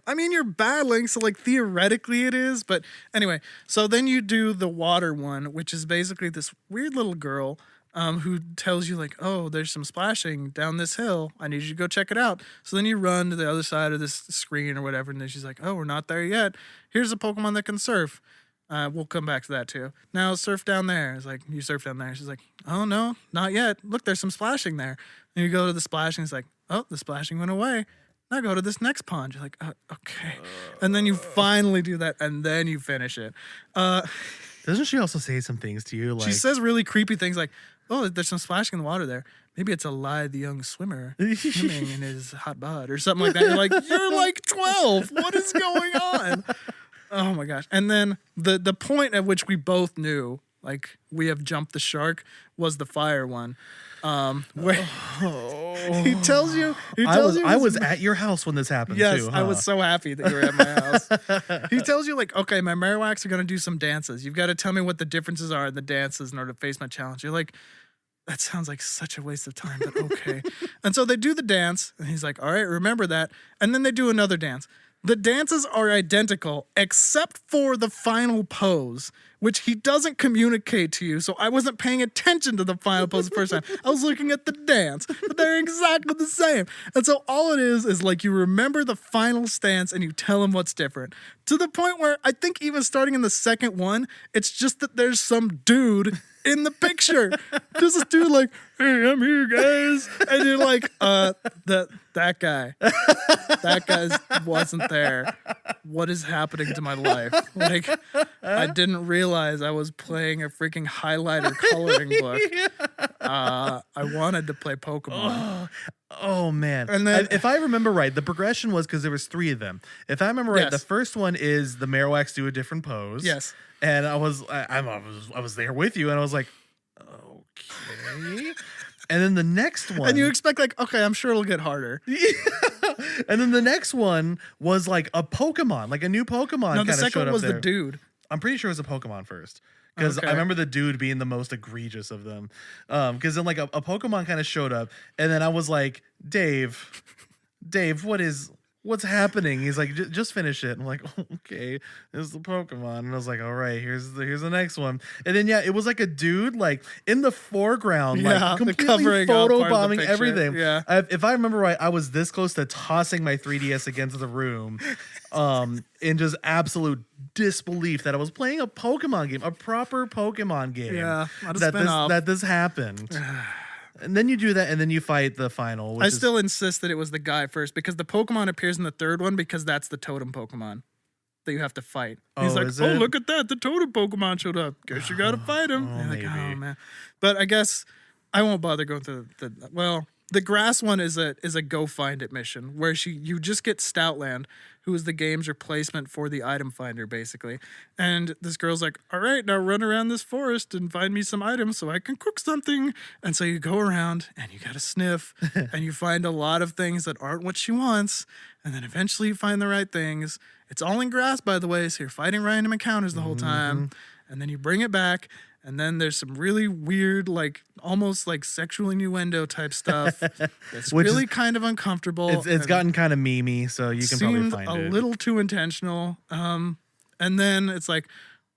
I mean, you're battling, so like theoretically it is, but anyway. So then you do the water one, which is basically this weird little girl who tells you like, oh, there's some splashing down this hill. I need you to go check it out. So then you run to the other side of this screen or whatever, and then she's like, oh, we're not there yet. Here's a Pokemon that can surf. We'll come back to that too. Now surf down there. It's like, you surf down there. She's like, oh no, not yet. Look, there's some splashing there. And you go to the splashing. It's like, oh, the splashing went away. Now go to this next pond. You're like, okay. And then you finally do that, and then you finish it. Doesn't she also say some things to you? Like, she says really creepy things like, oh, there's some splashing in the water there. Maybe it's a lie, the young swimmer swimming in his hot bod or something like that. You're like, you're like 12. What is going on? Oh my gosh. And then the point at which we both knew, like, we have jumped the shark was the fire one. Where he tells you I was at your house when this happened too. Yes, I was so happy that you were at my house. He tells you like, okay, my Marowaks are gonna do some dances. You've got to tell me what the differences are in the dances in order to face my challenge. You're like, that sounds like such a waste of time, but okay. And so they do the dance, and he's like, all right, remember that. And then they do another dance. The dances are identical except for the final pose, which he doesn't communicate to you. So I wasn't paying attention to the final pose the first time. I was looking at the dance, but they're exactly the same. And so all it is like you remember the final stance and you tell him what's different. To the point where I think even starting in the second one, it's just that there's some dude in the picture. Just this dude like, hey, I'm here, guys. And you're like, that guy. That guy wasn't there. What is happening to my life? Like, I didn't realize I was playing a freaking highlighter coloring book. I wanted to play Pokemon. Oh man. And then, if I remember right, the progression was because there was 3 of them. If I remember right, yes. The first one is the Marowaks do a different pose. Yes. And I was there with you, and I was like, okay. And then the next one, and you expect like, okay, I'm sure it'll get harder. And then the next one was like a Pokemon, like a new Pokemon. No, the second one was there. the dude. I'm pretty sure it was a Pokemon first. Because I remember the dude being the most egregious of them. Because then like a Pokemon kind of showed up, and then I was like, Dave, Dave, what's happening? He's like, just finish it. And I'm like, oh, okay, this is the Pokemon. And I was like, all right, here's the next one. And then it was like a dude like in the foreground, like completely photo bombing everything. Yeah. If I remember right, I was this close to tossing my 3DS against the room, in just absolute disbelief that I was playing a Pokemon game, a proper Pokemon game. Yeah, that this happened. And then you do that, and then you fight the final. I still insist that it was the guy first, because the Pokemon appears in the third one because that's the totem Pokemon that you have to fight. He's like, oh, look at that. The totem Pokemon showed up. Guess you got to fight him. And like, oh, man. But I guess I won't bother going through the grass one is a go find it mission where you just get Stoutland, who is the game's replacement for the item finder, basically. And this girl's like, all right, now run around this forest and find me some items so I can cook something. And so you go around and you got to sniff and you find a lot of things that aren't what she wants. And then eventually you find the right things. It's all in grass, by the way, so you're fighting random encounters the whole time. And then you bring it back. And then there's some really weird, like almost like sexual innuendo type stuff. It's really kind of uncomfortable. It's gotten kind of memey, so you can probably find it. A little too intentional. And then it's like,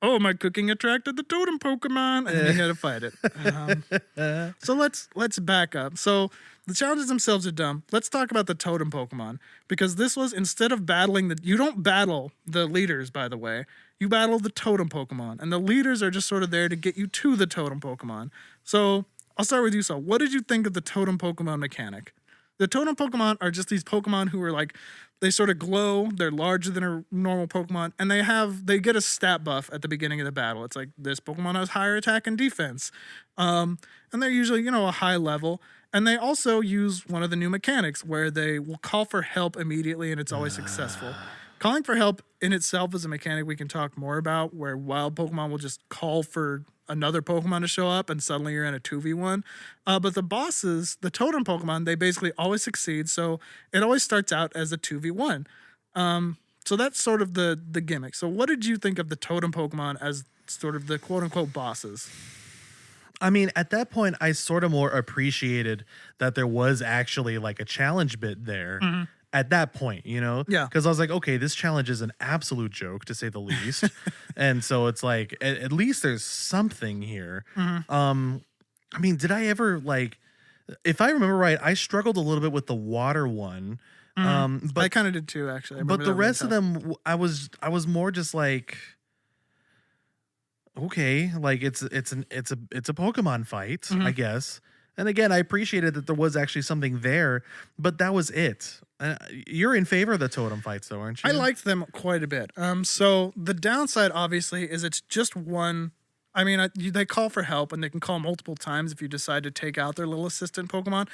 oh, my cooking attracted the totem Pokemon, and then you had to fight it. So let's back up. So the challenges themselves are dumb. Let's talk about the totem Pokemon, because this was, instead of battling you don't battle the leaders, by the way. You battle the totem Pokemon, and the leaders are just sort of there to get you to the totem Pokemon. So I'll start with you, Saul. What did you think of the totem Pokemon mechanic? The totem Pokemon are just these Pokemon who are like, they sort of glow, they're larger than a normal Pokemon, and they get a stat buff at the beginning of the battle. It's like, this Pokemon has higher attack and defense. And they're usually, a high level. And they also use one of the new mechanics where they will call for help immediately, and it's always successful. Calling for help in itself is a mechanic we can talk more about, where wild Pokemon will just call for another Pokemon to show up and suddenly you're in a 2v1. But the bosses, the totem Pokemon, they basically always succeed. So it always starts out as a 2v1. So that's sort of the gimmick. So what did you think of the totem Pokemon as sort of the quote unquote bosses? I mean, at that point, I sort of more appreciated that there was actually like a challenge bit there. Mm-hmm. At that point, Yeah. Because I was like, okay, this challenge is an absolute joke, to say the least. And so it's like, at least there's something here. Mm-hmm. I mean, did I ever, if I remember right, I struggled a little bit with the water one. Mm-hmm. But I kind of did too, actually. But the rest of them, I was more just like, okay, like it's a Pokemon fight, mm-hmm. I guess. And again, I appreciated that there was actually something there, but that was it. You're in favor of the totem fights, though, aren't you? I liked them quite a bit. So the downside, obviously, is it's just one. I mean, they call for help, and they can call multiple times if you decide to take out their little assistant Pokemon.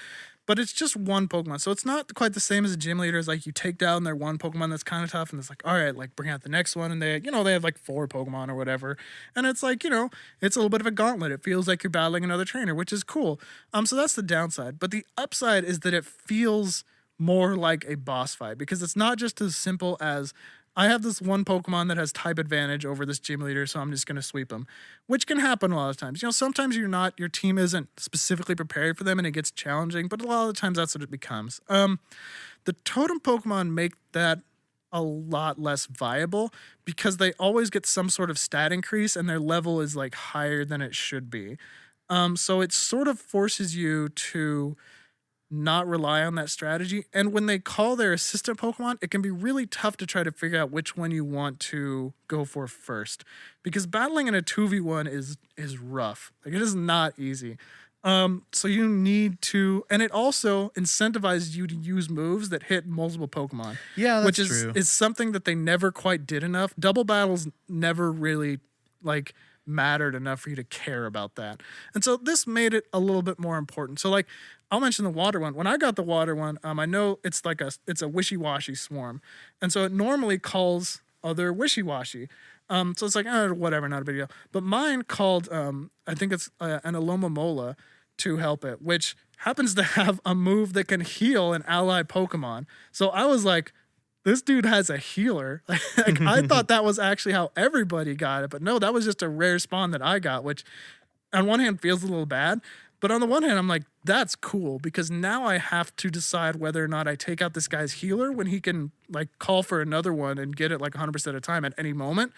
But it's just one Pokemon. So it's not quite the same as a gym leader. It's like you take down their one Pokemon that's kind of tough, and it's like, all right, like bring out the next one. And they have like 4 Pokemon or whatever. And it's like, it's a little bit of a gauntlet. It feels like you're battling another trainer, which is cool. So that's the downside. But the upside is that it feels more like a boss fight, because it's not just as simple as, I have this one Pokemon that has type advantage over this gym leader, so I'm just going to sweep him, which can happen a lot of times. Sometimes your team isn't specifically prepared for them and it gets challenging, but a lot of the times that's what it becomes. The totem Pokemon make that a lot less viable, because they always get some sort of stat increase and their level is like higher than it should be. So it sort of forces you to not rely on that strategy. And when they call their assistant Pokemon, it can be really tough to try to figure out which one you want to go for first, because battling in a 2v1 is rough. Like, it is not easy. So you need to, and it also incentivizes you to use moves that hit multiple Pokemon. Yeah, that's which true. is something that they never quite did enough. Double battles never really mattered enough for you to care about that. And so this made it a little bit more important. So I'll mention the water one. When I got the water one, I know it's a wishy-washy swarm. And so it normally calls other wishy-washy. So it's like, whatever, not a big deal. But mine called, I think it's an Alomomola to help it, which happens to have a move that can heal an ally Pokemon. So I was like, this dude has a healer. I thought that was actually how everybody got it, but no, that was just a rare spawn that I got, which on one hand feels a little bad, but on the one hand, I'm like, that's cool because now I have to decide whether or not I take out this guy's healer when he can like call for another one and get it like 100% of the time at any moment.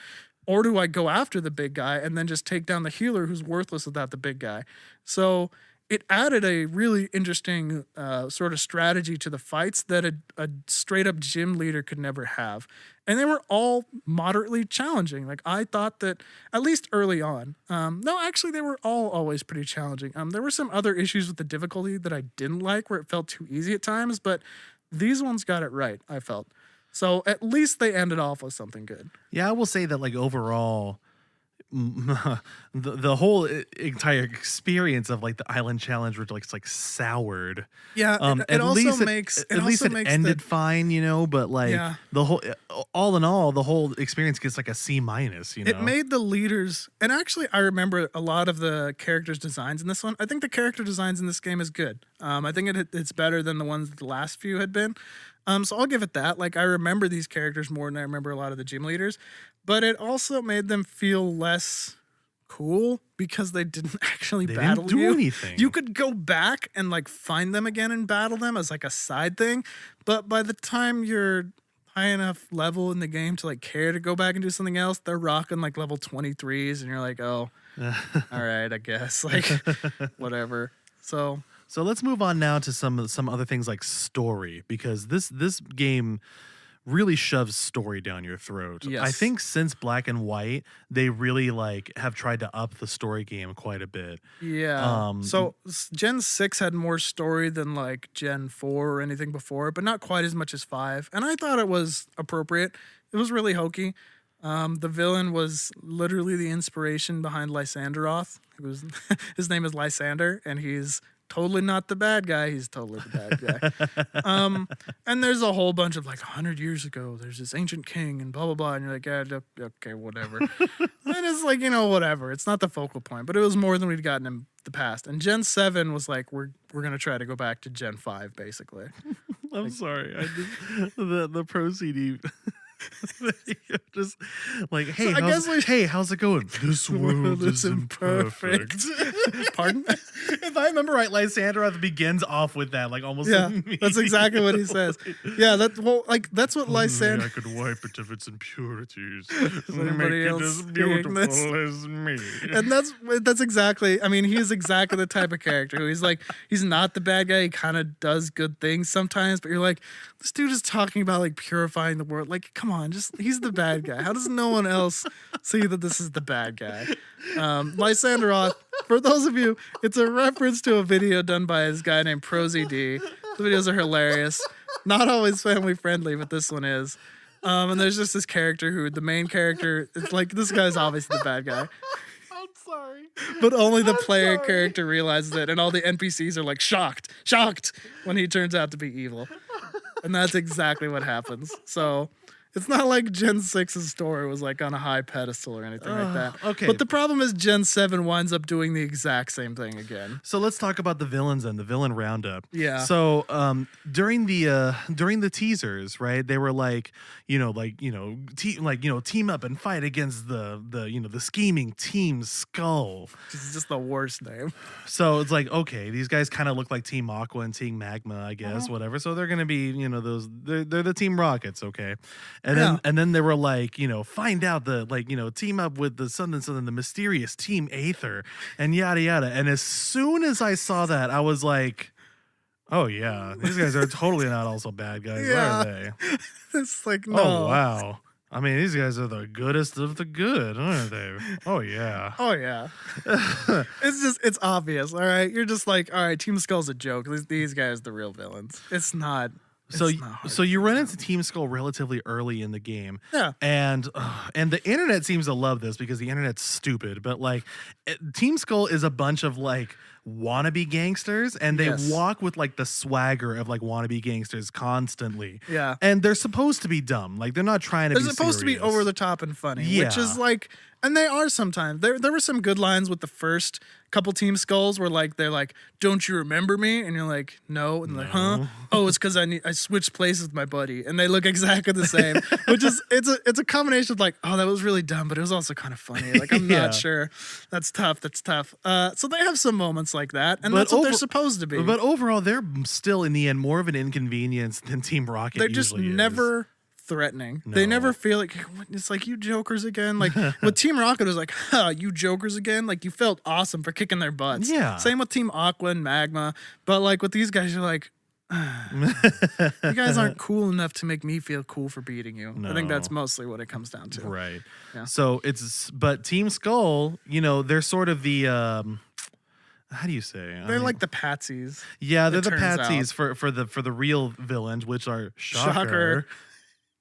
Or do I go after the big guy and then just take down the healer who's worthless without the big guy? So it added a really interesting sort of strategy to the fights that a straight up gym leader could never have. And they were all moderately challenging. Like I thought that, at least early on. No, actually, they were all always pretty challenging. There were some other issues with the difficulty that I didn't like, where it felt too easy at times, but these ones got it right, I felt. So at least they ended off with something good. Yeah, I will say that like overall, the whole entire experience of like the island challenge was like it's like soured. Yeah, it also makes at least it ended fine, you know. But like the whole, all in all, the whole experience gets like a C-. You know, it made the leaders, and actually, I remember a lot of the characters' designs in this one. I think the character designs in this game is good. I think it's better than the ones that the last few had been. So I'll give it that. Like I remember these characters more than I remember a lot of the gym leaders, but it also made them feel less cool because they didn't actually battle didn't do you. Anything. You could go back and like find them again and battle them as like a side thing, but by the time you're high enough level in the game to like care to go back and do something else, they're rocking like level 23s and you're like, oh, all right, I guess, like whatever. So let's move on now to some other things like story, because this game really shoves story down your throat. Yes. I think since Black and White, they really like have tried to up the story game quite a bit. Yeah. So Gen 6 had more story than like Gen 4 or anything before, but not quite as much as 5. And I thought it was appropriate. It was really hokey. The villain was literally the inspiration behind Lysanderoth. His name is Lysander, and he's totally not the bad guy. He's totally the bad guy. And there's a whole bunch of like 100 years ago, there's this ancient king and blah, blah, blah. And you're like, yeah, okay, whatever. And it's like, you know, whatever. It's not the focal point, but it was more than we'd gotten in the past. And Gen 7 was like, we're going to try to go back to Gen 5, basically. I'm sorry. The Pro CD... just like, hey, so how's it going? This world is imperfect. Pardon? If I remember right, Lysanderoth begins off with that, like almost. Yeah, that's exactly what he says. Yeah, that's what Lysander. I could wipe it of its impurities. Make it as beautiful as me. And that's exactly. I mean, he's exactly the type of character who he's not the bad guy. He kind of does good things sometimes, but you're like, this dude is talking about like purifying the world. Like, come on, he's the bad guy. How does no one else see that this is the bad guy? Lysanderoth, for those of you, it's a reference to a video done by this guy named ProZD. The videos are hilarious. Not always family friendly, but this one is. And there's just this character who, the main character, it's like, this guy's obviously the bad guy. I'm sorry. But only the player character realizes it, and all the NPCs are like shocked when he turns out to be evil. And that's exactly what happens. So it's not like Gen 6's story was like on a high pedestal or anything like that. Okay. But the problem is Gen 7 winds up doing the exact same thing again. So let's talk about the villains and the villain roundup. Yeah. So during the teasers, right, they were like, team up and fight against the scheming Team Skull. It's just the worst name. So it's like, okay, these guys kind of look like Team Aqua and Team Magma, I guess, whatever. So they're gonna be, they're the Team Rockets, okay. And then they were like, find out team up with the something, the mysterious Team Aether and yada yada. And as soon as I saw that, I was like, oh yeah, these guys are totally not also bad guys, are they? It's like, no. Oh wow. I mean, these guys are the goodest of the good, aren't they? Oh yeah. Oh yeah. It's obvious, all right? You're just like, all right, Team Skull's a joke. These guys are the real villains. It's not. So you run into Team Skull relatively early in the game. Yeah. And the internet seems to love this because the internet's stupid, but like Team Skull is a bunch of like wannabe gangsters, and they walk with like the swagger of like wannabe gangsters constantly. Yeah. And they're supposed to be dumb. Like they're not trying to be serious. They're supposed to be over the top and funny, which is like, and they are sometimes. There were some good lines with the first couple Team Skulls where like they're like, "Don't you remember me?" And you're like, "No." And they're like, "Huh? Oh, it's because I switched places with my buddy," and they look exactly the same. Which is it's a combination of like, oh, that was really dumb, but it was also kind of funny. Like I'm not sure. That's tough. So they have some moments like that, and that's what they're supposed to be. But overall, they're still in the end more of an inconvenience than Team Rocket. They're just never threatening. No. They never feel like it's like you jokers again. Like with Team Rocket, it was like, you jokers again. Like you felt awesome for kicking their butts. Yeah. Same with Team Aqua and Magma. But like with these guys, you're like, you guys aren't cool enough to make me feel cool for beating you. No. I think that's mostly what it comes down to. Right. Yeah. So but Team Skull, they're sort of the how do you say? They're like the patsies. Yeah, they're the patsies for the real villains, which are Shocker.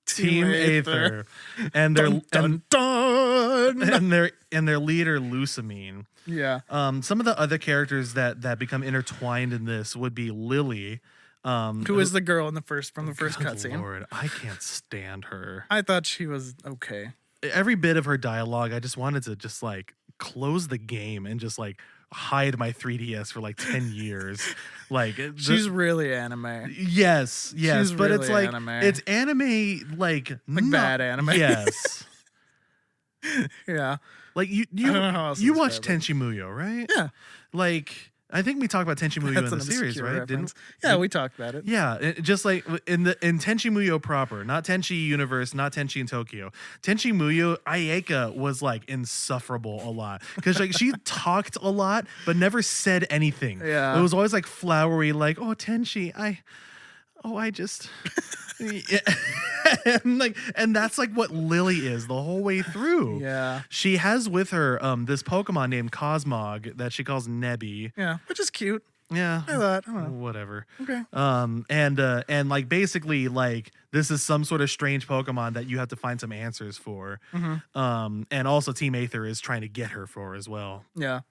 Team Aether, and their dun, dun, dun. and their leader Lusamine. Yeah. Some of the other characters that become intertwined in this would be Lily, who is the girl in the first cutscene. Lord, I can't stand her. I thought she was okay. Every bit of her dialogue, I just wanted to just like close the game and just like hide my 3DS for like 10 years. Like she's really anime. Yes, she's but really it's like anime. It's anime like bad anime. Yes. Yeah. Like you watched Tenchi Muyo, right? Yeah. Like I think we talked about Tenchi Muyo in the series, right? We talked about it. Yeah, just like in Tenchi Muyo proper, not Tenchi Universe, not Tenchi in Tokyo. Tenchi Muyo, Ayeka was like insufferable a lot because like she talked a lot but never said anything. Yeah, it was always like flowery, like Tenchi, I just. Yeah. and that's like what Lily is the whole way through. Yeah. She has with her this Pokemon named Cosmog that she calls Nebby. Yeah, which is cute. Yeah. I thought, oh. Whatever. Okay. And like basically like this is some sort of strange Pokemon that you have to find some answers for. Mm-hmm. And also Team Aether is trying to get her for as well. Yeah.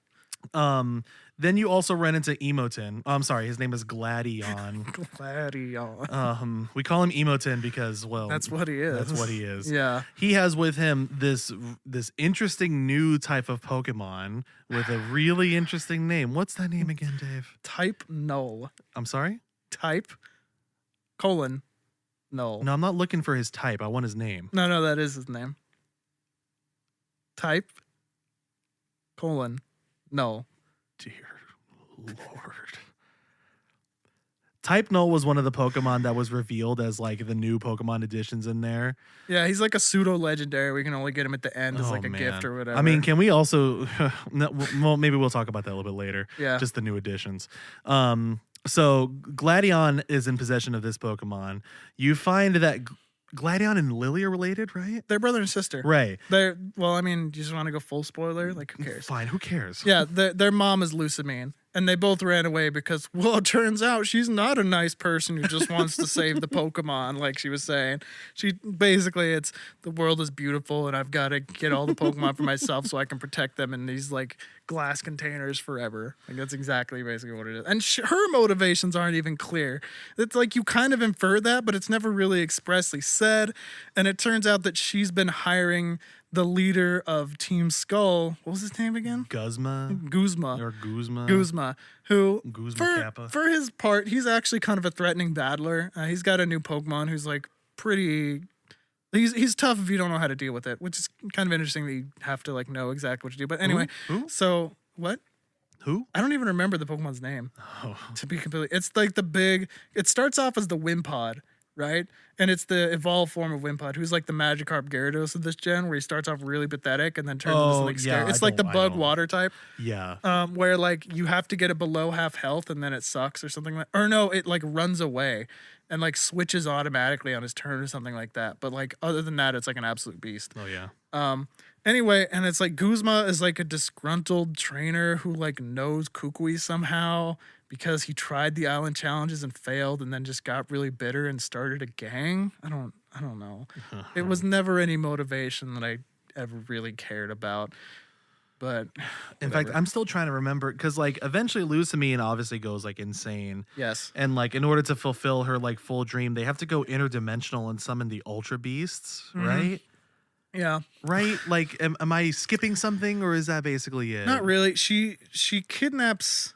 Then you also run into Emotin. I'm sorry, his name is Gladion. Gladion. We call him Emotin because, well, that's what he is. That's what he is. Yeah. He has with him this interesting new type of Pokemon with a really interesting name. What's that name again, Dave? Type Null. I'm sorry? Type Null. No, I'm not looking for his type. I want his name. No, that is his name. Type Null. Dear Lord. Type Null was one of the Pokemon that was revealed as like the new Pokemon editions in there. Yeah, he's like a pseudo legendary. We can only get him at the end as like a gift or whatever. I mean, can we also well, maybe we'll talk about that a little bit later. Yeah. Just the new additions. So Gladion is in possession of this Pokemon. You find that Gladion and Lily are related, right? They're brother and sister. Right. Well, I mean, you just want to go full spoiler? Like, who cares? Fine, who cares? Yeah, their mom is Lusamine, and they both ran away because, well, it turns out she's not a nice person who just wants to save the Pokemon, like she was saying. It's the world is beautiful, and I've got to get all the Pokemon for myself so I can protect them in these, like, glass containers forever. Like, that's exactly basically what it is. And her motivations aren't even clear. It's like you kind of infer that, but it's never really expressly said. And it turns out that she's been hiring the leader of Team Skull. What was his name again? Guzma. Who, Kappa. For his part, he's actually kind of a threatening battler. He's got a new Pokemon who's like pretty. He's tough if you don't know how to deal with it, which is kind of interesting that you have to like know exactly what to do. But anyway, Who? So what? Who? I don't even remember the Pokemon's name. Oh. To be completely, it's like it starts off as the Wimpod, right? And it's the evolved form of Wimpod, who's like the Magikarp Gyarados of this gen, where he starts off really pathetic and then turns into something scary. It's like the bug water type. Yeah. Where like you have to get it below half health and then it sucks or something like, or no, it like runs away and like switches automatically on his turn or something like that. But like other than that, it's like an absolute beast. Oh yeah. Anyway, and it's like Guzma is like a disgruntled trainer who like knows Kukui somehow because he tried the island challenges and failed and then just got really bitter and started a gang. I don't know. It was never any motivation that I ever really cared about. But in fact, I'm still trying to remember because like eventually Lusamine obviously goes like insane. Yes. And like in order to fulfill her like full dream, they have to go interdimensional and summon the Ultra Beasts, right? Yeah. Right? Like am I skipping something or is that basically it? Not really. She kidnaps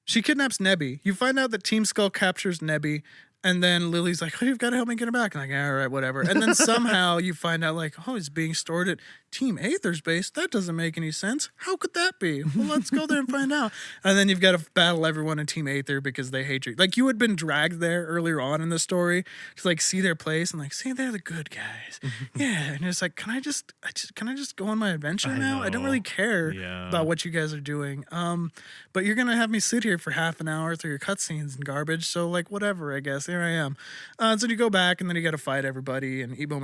Nebby. You find out that Team Skull captures Nebby And then Lily's like, oh, you've got to help me get it back. And I'm like, all right, whatever. And then somehow you find out like, oh, it's being stored at Team Aether's base. That doesn't make any sense. How could that be? Well, let's go there and find out. And then you've got to battle everyone in Team Aether because they hate you. Like you had been dragged there earlier on in the story to like see their place and like, see, they're the good guys. Yeah. And it's like, can I just go on my adventure now? I don't really care about what you guys are doing. But you're going to have me sit here for half an hour through your cutscenes and garbage. So like, whatever, I guess. Here I am. So you go back and then you got to fight everybody. And it was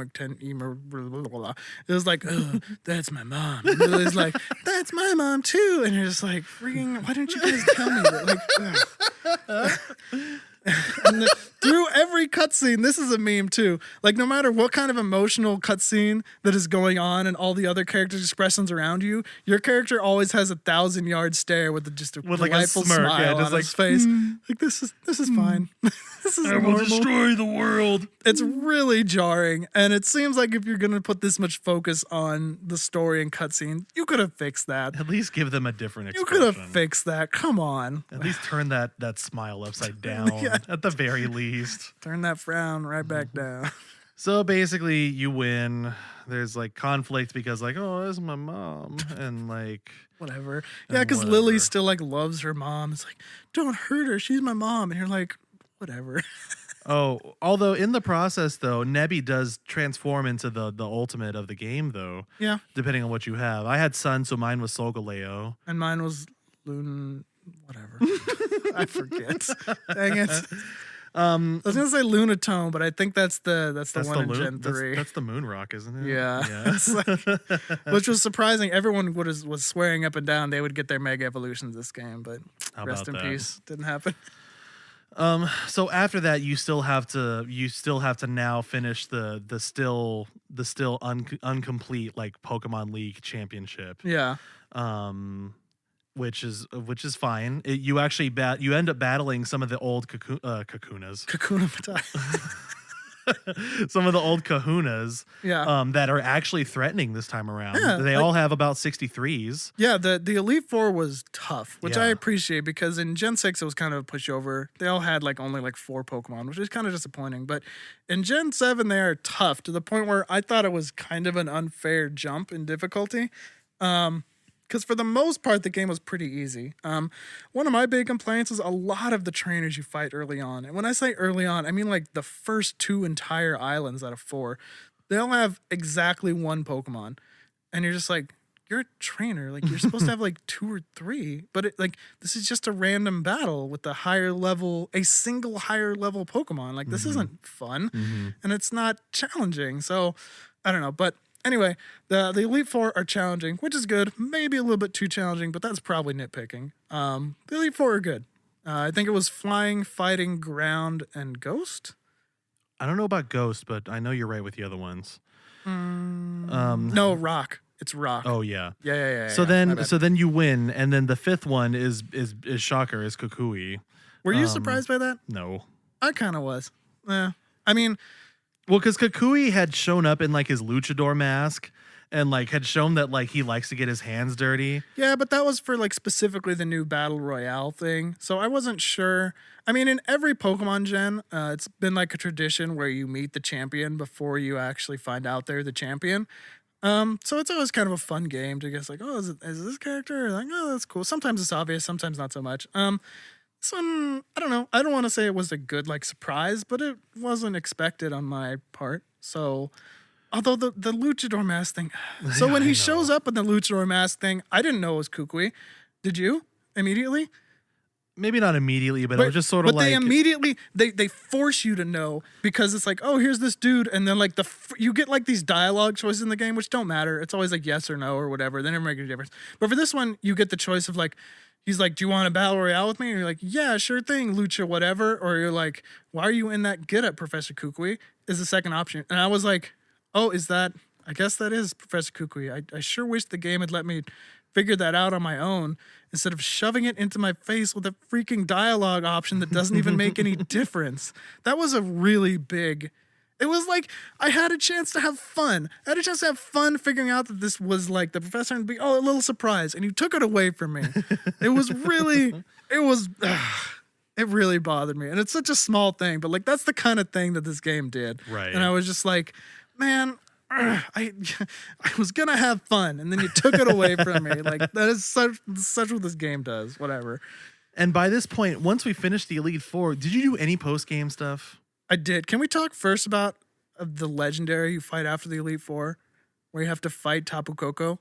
like, oh, that's my mom. And Lily's like, that's my mom too. And you're just like, freaking, why didn't you guys tell me that? Like, and through every cutscene, this is a meme too. Like no matter what kind of emotional cutscene that is going on and all the other characters' expressions around you, your character always has 1,000-yard stare with just a delightful like a smirk, smile on his face. Like this is fine. This is normal. will destroy the world. It's really jarring, and it seems like if you're gonna put this much focus on the story and cutscene, you could have fixed that. At least give them a different You expression. could have fixed that. Come on. At least turn that smile upside down. At the very least. Turn that frown right back down. So basically you win. There's like conflict because like, oh, this is my mom. And like whatever. Yeah, because Lily still like loves her mom. It's like, don't hurt her. She's my mom. And you're like, whatever. Oh, although in the process though, Nebby does transform into the ultimate of the game though. Yeah. Depending on what you have. I had Sun, so mine was Solgaleo. And mine was Loon whatever. I forget. Dang it. I was gonna say Lunatone, but I think that's the one in Gen 3. That's the Moon Rock, isn't it? Yeah. It's like, which was surprising. Everyone was swearing up and down they would get their Mega Evolutions this game, but rest in peace. Didn't happen. So after that, you still have to now finish the still incomplete like Pokemon League championship. Yeah. Which is fine. You actually you end up battling some of the old Kakunas. Kakuna Matai. Some of the old Kahunas. Yeah. That are actually threatening this time around. Yeah, they all have about 63s. Yeah, the Elite Four was tough, which I appreciate because in Gen 6 it was kind of a pushover. They all had only 4 Pokemon, which is kind of disappointing. But in Gen 7 they are tough to the point where I thought it was kind of an unfair jump in difficulty. Because for the most part, the game was pretty easy. One of my big complaints is a lot of the trainers you fight early on. And when I say early on, I mean the first 2 entire islands out of 4. They all have exactly 1 Pokemon. And you're just like, you're a trainer. You're supposed to have 2 or 3. But this is just a random battle with a single higher level Pokemon. This isn't fun. And it's not challenging. So, I don't know. But anyway, the Elite Four are challenging, which is good. Maybe a little bit too challenging, but that's probably nitpicking. The Elite Four are good. I think it was Flying, Fighting, Ground, and Ghost. I don't know about Ghost, but I know you're right with the other ones. No, Rock. It's Rock. Oh yeah. Yeah. So then you win, and then the 5th one is Shocker, is Kukui. Were you surprised by that? No. I kind of was. Yeah. I mean, well, because Kukui had shown up in his luchador mask and had shown that he likes to get his hands dirty. Yeah, but that was for specifically the new Battle Royale thing. So I wasn't sure. I mean, in every Pokemon gen, it's been a tradition where you meet the champion before you actually find out they're the champion. So it's always kind of a fun game to guess oh, is this character? Oh, that's cool. Sometimes it's obvious, sometimes not so much. This one, I don't know. I don't want to say it was a good surprise, but it wasn't expected on my part. So, although the luchador mask thing. So when he shows up in the luchador mask thing, I didn't know it was Kukui. Did you immediately? Maybe not immediately, but I was just sort of But they immediately they force you to know because it's oh, here's this dude, and then you get these dialogue choices in the game which don't matter. It's always yes or no or whatever. They never make any difference. But for this one, you get the choice of he's do you want a battle royale with me? And you're like, yeah, sure thing, Lucha, whatever. Or you're like, why are you in that getup, Professor Kukui? Is the second option. And I was like, oh, is that? I guess that is Professor Kukui. I sure wish the game had let me figure that out on my own instead of shoving it into my face with a freaking dialogue option that doesn't even make any difference. That was a really big. It was I had a chance to have fun. I had a chance to have fun figuring out that this was the professor and be a little surprise, and you took it away from me. It was really, it It really bothered me. And it's such a small thing, but like that's the kind of thing that this game did. Right. And I was just like, man, I was gonna have fun, and then you took it away from me. Like that is such what this game does. Whatever. And by this point, once we finished the Elite Four, did you do any post-game stuff? I did. Can we talk first about the legendary you fight after the Elite Four, where you have to fight Tapu Koko?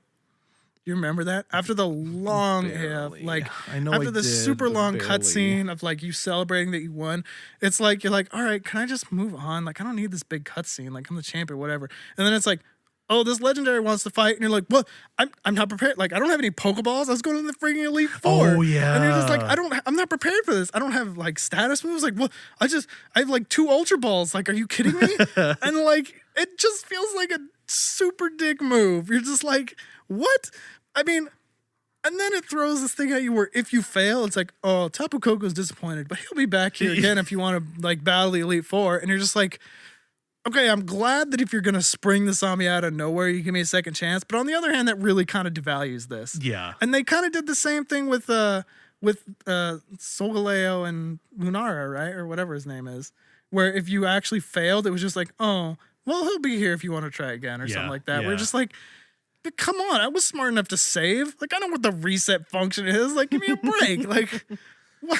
You remember that? After the long, after the super long cutscene of like you celebrating that you won, it's like you're like, all right, can I just move on? Like I don't need this big cutscene. Like I'm the champion, whatever. And then it's like, oh, this legendary wants to fight, and you're like, well, I'm not prepared. Like I don't have any Pokeballs. I was going to the freaking Elite Four. Oh yeah. And you're just like, I'm not prepared for this. I don't have like status moves. Like, well, I have like 2 Ultra Balls. Like, are you kidding me? And like, it just feels like a super dick move. You're just like, what? I mean, and then it throws this thing at you where if you fail, it's like, oh, Tapu Koko's disappointed, but he'll be back here again if you want to like battle the Elite Four. And you're just like, okay, I'm glad that if you're gonna spring this on me out of nowhere, you give me a second chance. But on the other hand, that really kind of devalues this. Yeah. And they kind of did the same thing with Solgaleo and Lunara, right? Or whatever his name is. Where if you actually failed, it was just like, oh, well, he'll be here if you want to try again or something like that. Yeah. We're just like, come on, I was smart enough to save. Like, I know what the reset function is. Like, give me a break. Like, what?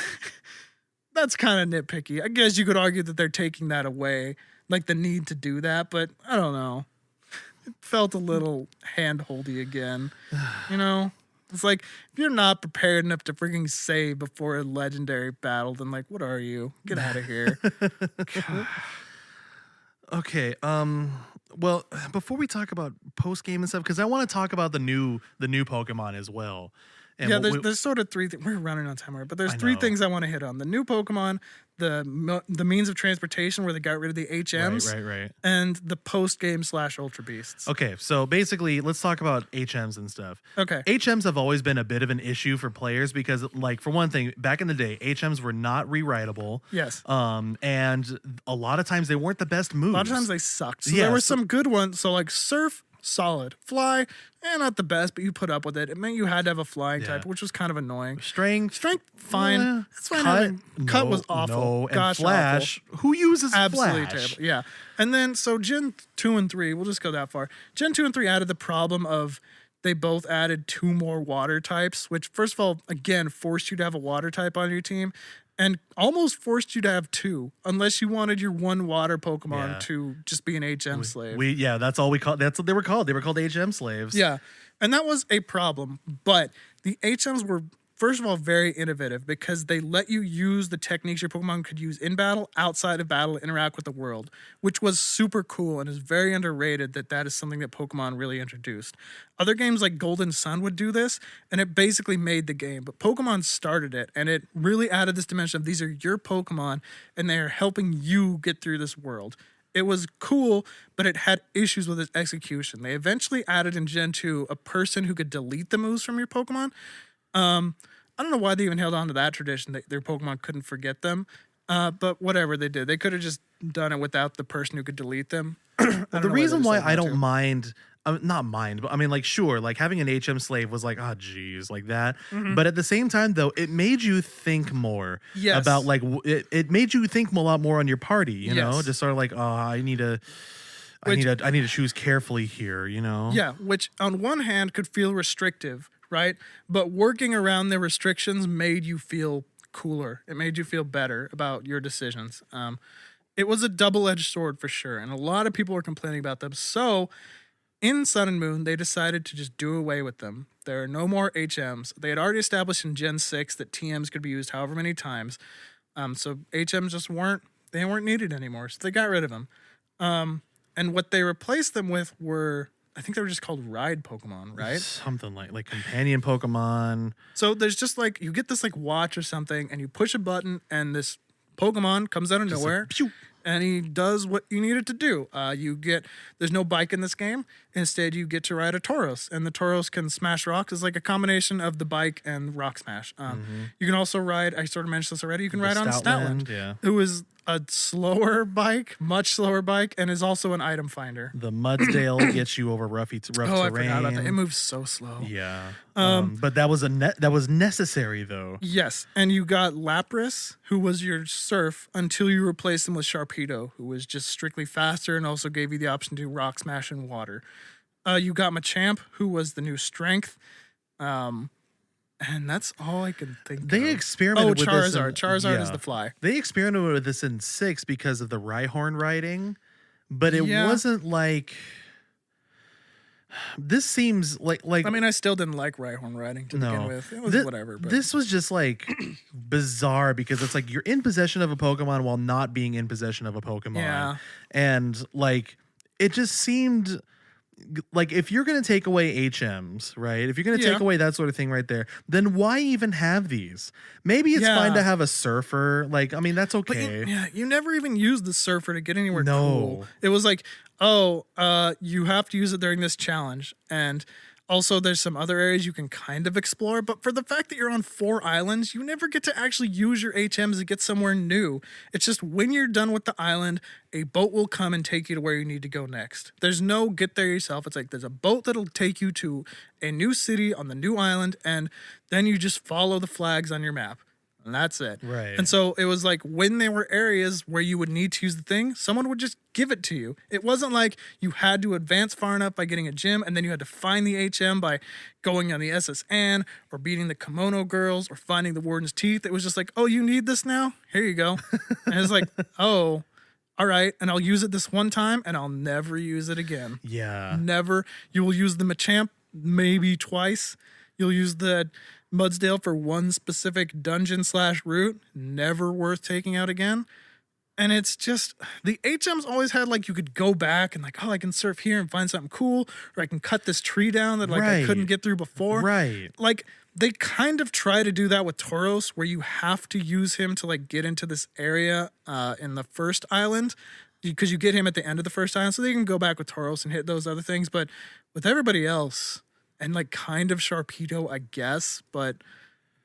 That's kind of nitpicky. I guess you could argue that they're taking that away, like the need to do that, but I don't know. It felt a little hand-holdy again. You know? It's like, if you're not prepared enough to freaking save before a legendary battle, then like, what are you? Get out of here. Okay, well, before we talk about post-game and stuff, because I want to talk about the new Pokemon as well. And yeah, there's sort of 3 things. We're running on time, but there's 3 things I want to hit on. The new Pokemon, the means of transportation where they got rid of the HMs, right, and the post-game / Ultra Beasts. Okay, so basically, let's talk about HMs and stuff. Okay. HMs have always been a bit of an issue for players because, like, for one thing, back in the day, HMs were not rewritable. Yes. And a lot of times they weren't the best moves. A lot of times they sucked. So there were some good ones. So like Surf, solid. Fly, not the best, but you put up with it. It meant you had to have a flying type, which was kind of annoying. Strength, fine. That's fine. Cut was awful. No, and Gosh, Flash. awful. Who uses Absolutely Flash? terrible. Yeah. And then so Gen 2 and 3, we'll just go that far. Gen 2 and 3 added the problem of they both added 2 more water types, which first of all, again, forced you to have a water type on your team. And almost forced you to have 2, unless you wanted your 1 water Pokemon to just be an HM slave. That's all we call. That's what they were called. They were called HM slaves. Yeah, and that was a problem. But the HMs were, first of all, very innovative because they let you use the techniques your Pokemon could use in battle, outside of battle, to interact with the world, which was super cool and is very underrated that is something that Pokemon really introduced. Other games like Golden Sun would do this, and it basically made the game. But Pokemon started it, and it really added this dimension of these are your Pokemon, and they are helping you get through this world. It was cool, but it had issues with its execution. They eventually added in Gen 2 a person who could delete the moves from your Pokemon. I don't know why they even held on to that tradition that their Pokemon couldn't forget them. But whatever they did, they could have just done it without the person who could delete them. The reason why I don't mind, not mind, but I mean, like, sure, like having an HM slave was like, oh, geez, like that. Mm-hmm. But at the same time, though, it made you think more about like it made you think a lot more on your party. You know, just sort of like, oh, I need to choose carefully here. You know, yeah, which on one hand could feel restrictive. Right? But working around the restrictions made you feel cooler. It made you feel better about your decisions. It was a double-edged sword for sure, and a lot of people were complaining about them. So in Sun and Moon, they decided to just do away with them. There are no more HMs. They had already established in Gen 6 that TMs could be used however many times. So HMs just weren't needed anymore, so they got rid of them. And what they replaced them with were, I think they were just called ride Pokemon, right? Something like companion Pokemon. So there's just like, you get this like watch or something and you push a button and this Pokemon comes out of nowhere and he does what you need it to do. There's no bike in this game. Instead, you get to ride a Tauros, and the Tauros can smash rocks. It's like a combination of the bike and rock smash. You can also ride, I sort of mentioned this already, you can ride on Stoutland, who is a slower bike, much slower bike, and is also an item finder. The Mudsdale gets you over rough terrain. I forgot about that. It moves so slow. Yeah. But that was that was necessary though. Yes, and you got Lapras, who was your surf until you replaced him with Sharpedo, who was just strictly faster and also gave you the option to rock smash and water. You got Machamp, who was the new strength. And that's all I can think of. They experimented with this. Charizard is the fly. They experimented with this in 6 because of the Rhyhorn riding, but it wasn't like... This seems like... I mean, I still didn't like Rhyhorn riding to begin with. It was whatever. But. This was just like bizarre because it's like you're in possession of a Pokemon while not being in possession of a Pokemon. Yeah. And like, it just seemed... Like, if you're going to take away HMs, right? If you're going to take away that sort of thing right there, then why even have these? Maybe it's fine to have a surfer. Like, I mean, that's okay. But you never even used the surfer to get anywhere cool. It was like, you have to use it during this challenge. And also, there's some other areas you can kind of explore, but for the fact that you're on 4 islands, you never get to actually use your HMs to get somewhere new. It's just when you're done with the island, a boat will come and take you to where you need to go next. There's no get there yourself. It's like there's a boat that'll take you to a new city on the new island, and then you just follow the flags on your map. And that's it. Right. And so it was like when there were areas where you would need to use the thing, someone would just give it to you. It wasn't like you had to advance far enough by getting a gym and then you had to find the HM by going on the SSN or beating the Kimono girls or finding the Warden's Teeth. It was just like, oh, you need this now? Here you go. And it's like, oh, all right. And I'll use it this one time and I'll never use it again. Yeah. Never. You will use the Machamp maybe twice. You'll use the Mudsdale for one specific dungeon/route, never worth taking out again. And it's just, the HMs always had like, you could go back and like, oh, I can surf here and find something cool, or I can cut this tree down that like I couldn't get through before. Right. Like, they kind of try to do that with Tauros, where you have to use him to like get into this area in the first island, because you get him at the end of the first island, so they can go back with Tauros and hit those other things. But with everybody else, and like kind of Sharpedo, I guess, but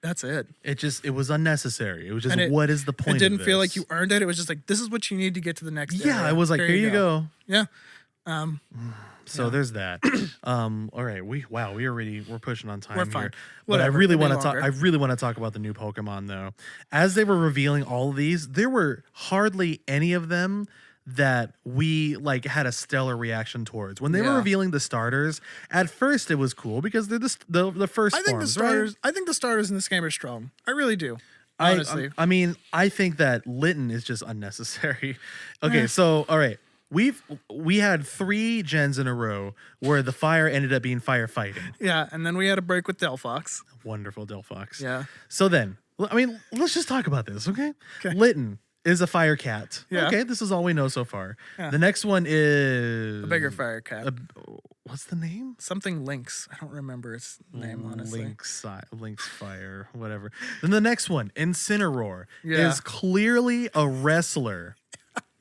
that's it. It was unnecessary. It was just, what is the point? It didn't of feel this? like you earned it. It was just like, this is what you need to get to the next area. Yeah, it was like, here you go. Yeah. So there's that. All right, we're pushing on time. We're fine. Here. But I really want to talk. I really want to talk about the new Pokemon though. As they were revealing all of these, there were hardly any of them that we like had a stellar reaction towards. When they were revealing the starters, at first it was cool because they're the first forms, right? I think the starters in this game are strong. I really do. Honestly. I mean, I think that Litten is just unnecessary. Okay, so all right. We had 3 gens in a row where the fire ended up being firefighting. Yeah, and then we had a break with Delphox. Wonderful Delphox. Yeah. So then, I mean, let's just talk about this, okay? Litten is a fire cat. Yeah. Okay, this is all we know so far. Yeah. The next one is... A bigger fire cat. What's the name? Something Lynx. I don't remember its name, honestly. Lynx Fire, whatever. Then the next one, Incineroar, is clearly a wrestler.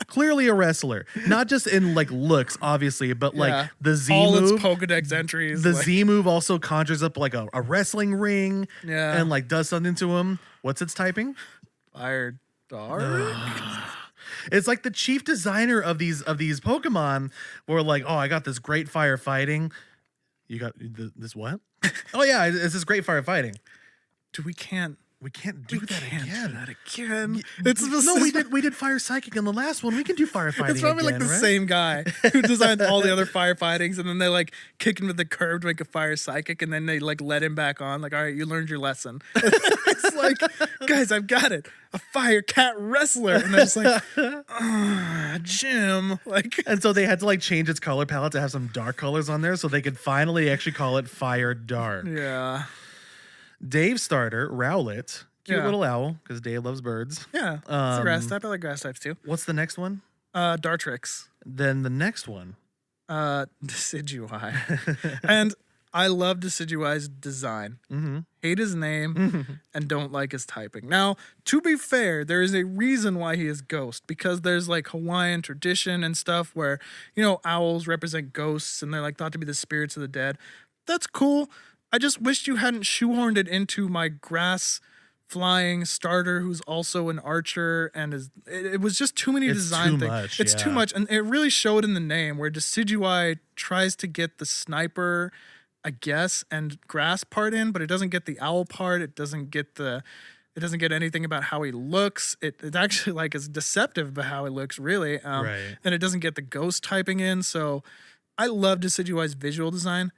Clearly a wrestler, not just in like looks, obviously, but like the Z all move. Its Pokedex entries. The Z move also conjures up like a wrestling ring, and like does something to him. What's its typing? Fire Dark. It's like the chief designer of these Pokemon were like, oh, I got this great firefighting. You got this what? Oh yeah, it's this great firefighting. Dude, we can't do that again. It's we did fire psychic in the last one. We can do firefighting. It's probably again, like the right? same guy who designed all the other firefightings, and then they like kick him to the curb to make a fire psychic, and then they like let him back on. Like, all right, you learned your lesson. It's like, guys, I've got it. A fire cat wrestler, and they're just like, Jim. Like, and so they had to like change its color palette to have some dark colors on there, so they could finally actually call it Fire Dark. Yeah. Dave's starter, Rowlet. Cute little owl, because Dave loves birds. Yeah. It's a grass type. I like grass types too. What's the next one? Dartrix. Then the next one. Decidueye. And I love Decidueye's design. Mm-hmm. Hate his name and don't like his typing. Now, to be fair, there is a reason why he is ghost, because there's like Hawaiian tradition and stuff where, you know, owls represent ghosts and they're like thought to be the spirits of the dead. That's cool. I just wished you hadn't shoehorned it into my grass flying starter who's also an archer, and it was just too many design things. It's too much, and it really showed in the name where Decidueye tries to get the sniper, I guess, and grass part in, but it doesn't get the owl part. It doesn't get anything about how he looks. It actually like is deceptive about how he looks, really. Right. And it doesn't get the ghost typing in. So I love Decidueye's visual design.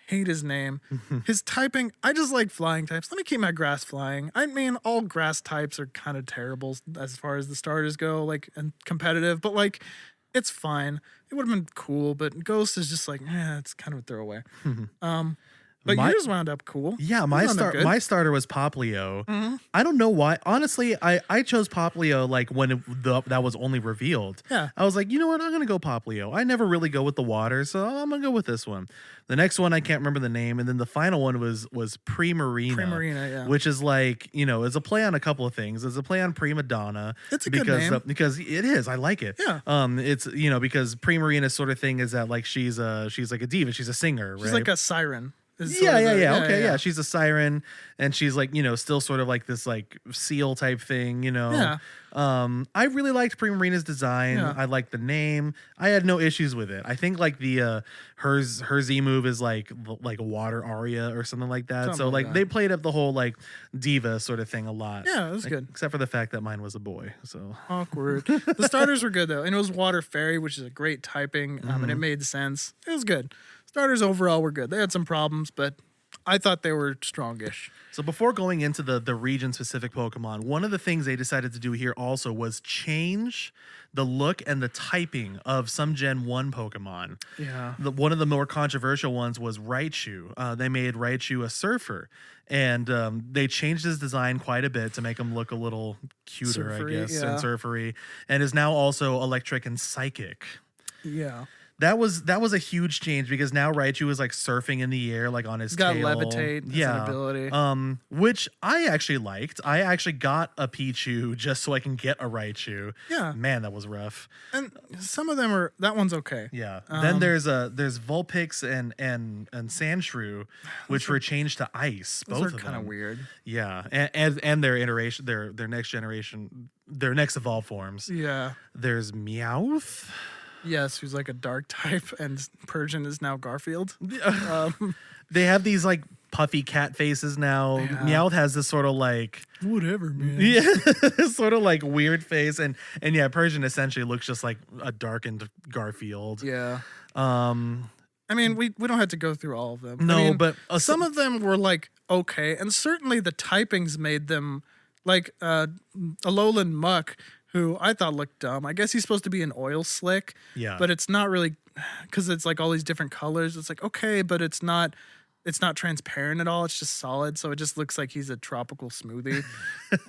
Hate his name. His typing, I just like flying types. Let me keep my grass flying. I mean, all grass types are kind of terrible as far as the starters go, like, and competitive, but like, it's fine. It would have been cool, but Ghost is just like, it's kind of a throwaway. But yours wound up cool. Yeah, my starter was Poplio. I don't know why. Honestly, I chose Poplio like when that was only revealed. Yeah. I was like, you know what? I'm going to go Poplio. I never really go with the water, so I'm going to go with this one. The next one, I can't remember the name. And then the final one was Primarina. Primarina, yeah. Which is like, it's a play on a couple of things. It's a play on Prima Donna. It's a good name. Because it is. I like it. Yeah. It's, because Primarina's sort of thing is that like she's like a diva. She's a singer, right? She's like a siren. Yeah. She's a siren, and she's like, still sort of like this like seal type thing, Yeah. I really liked Primarina's design. Yeah. I liked the name. I had no issues with it. I think like the her Z move is like a water aria or something like that. So like they played up the whole like diva sort of thing a lot. Yeah, it was good. Except for the fact that mine was a boy. So awkward. The starters were good though, and it was Water Fairy, which is a great typing, and it made sense. It was good. Starters overall were good. They had some problems, but I thought they were strongish. So before going into the region-specific Pokemon, one of the things they decided to do here also was change the look and the typing of some Gen 1 Pokemon. Yeah. One of the more controversial ones was Raichu. They made Raichu a surfer, and they changed his design quite a bit to make him look a little cuter, Surfery, I guess, yeah. and surfery, and is now also electric and psychic. Yeah. That was a huge change because now Raichu is like surfing in the air, like on his tail. He's got levitate as an ability. Which I actually liked. I actually got a Pichu just so I can get a Raichu. Yeah. Man, that was rough. And some of them that one's okay. Yeah. Then there's Vulpix and Sandshrew, which were changed to ice. Those both are of them. kind of weird. Yeah. And their iteration, their next generation, their next evolved forms. Yeah. There's Meowth. Yes, who's like a dark type, and Persian is now Garfield. They have these like puffy cat faces now. Yeah. Meowth has this sort of like whatever, man. Yeah, sort of like weird face, and yeah, Persian essentially looks just like a darkened Garfield. Yeah. I mean, we don't have to go through all of them. No, I mean, but some of them were like okay, and certainly the typings made them like Alolan Muck, who I thought looked dumb. I guess he's supposed to be an oil slick. Yeah. But it's not really, because it's like all these different colors. It's like, okay, but it's not transparent at all. It's just solid. So it just looks like he's a tropical smoothie.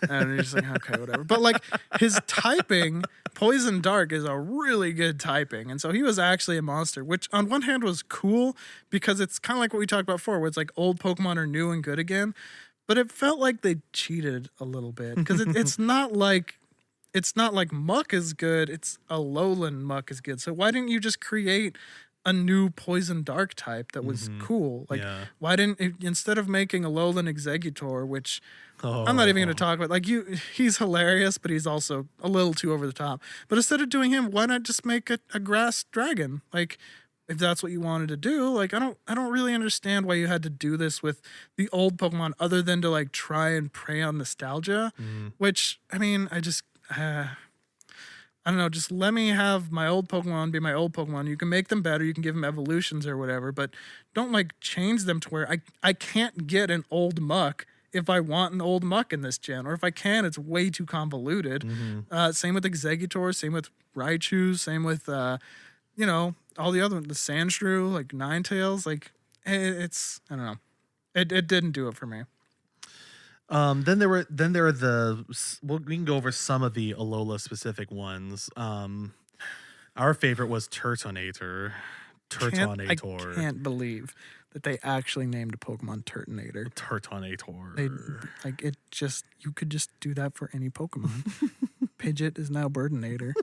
And you're just like, okay, whatever. But like his typing, Poison Dark is a really good typing. And so he was actually a monster, which on one hand was cool because it's kind of like what we talked about before, where it's like old Pokemon are new and good again. But it felt like they cheated a little bit because it's not like Muck is good. It's Alolan Muck is good. So why didn't you just create a new Poison Dark type that was cool? Like, why didn't instead of making Alolan Exeggutor, which I'm not even going to talk about. Like he's hilarious, but he's also a little too over the top. But instead of doing him, why not just make a grass dragon? Like, if that's what you wanted to do, like I don't really understand why you had to do this with the old Pokemon, other than to like try and prey on nostalgia. Which I mean, I don't know, just let me have my old Pokemon be my old Pokemon. You can make them better, you can give them evolutions or whatever, but don't like change them to where I can't get an old Muck if I want an old Muck in this gen, or if I can, it's way too convoluted. Same with Exeggutor, same with Raichu, same with all the other ones, the Sandshrew, like Ninetales, like it's I don't know. It didn't do it for me. Then there are we can go over some of the Alola specific ones. Our favorite was Turtonator. I can't believe that they actually named a Pokemon Turtonator. You could just do that for any Pokemon. Pidgeot is now Birdinator.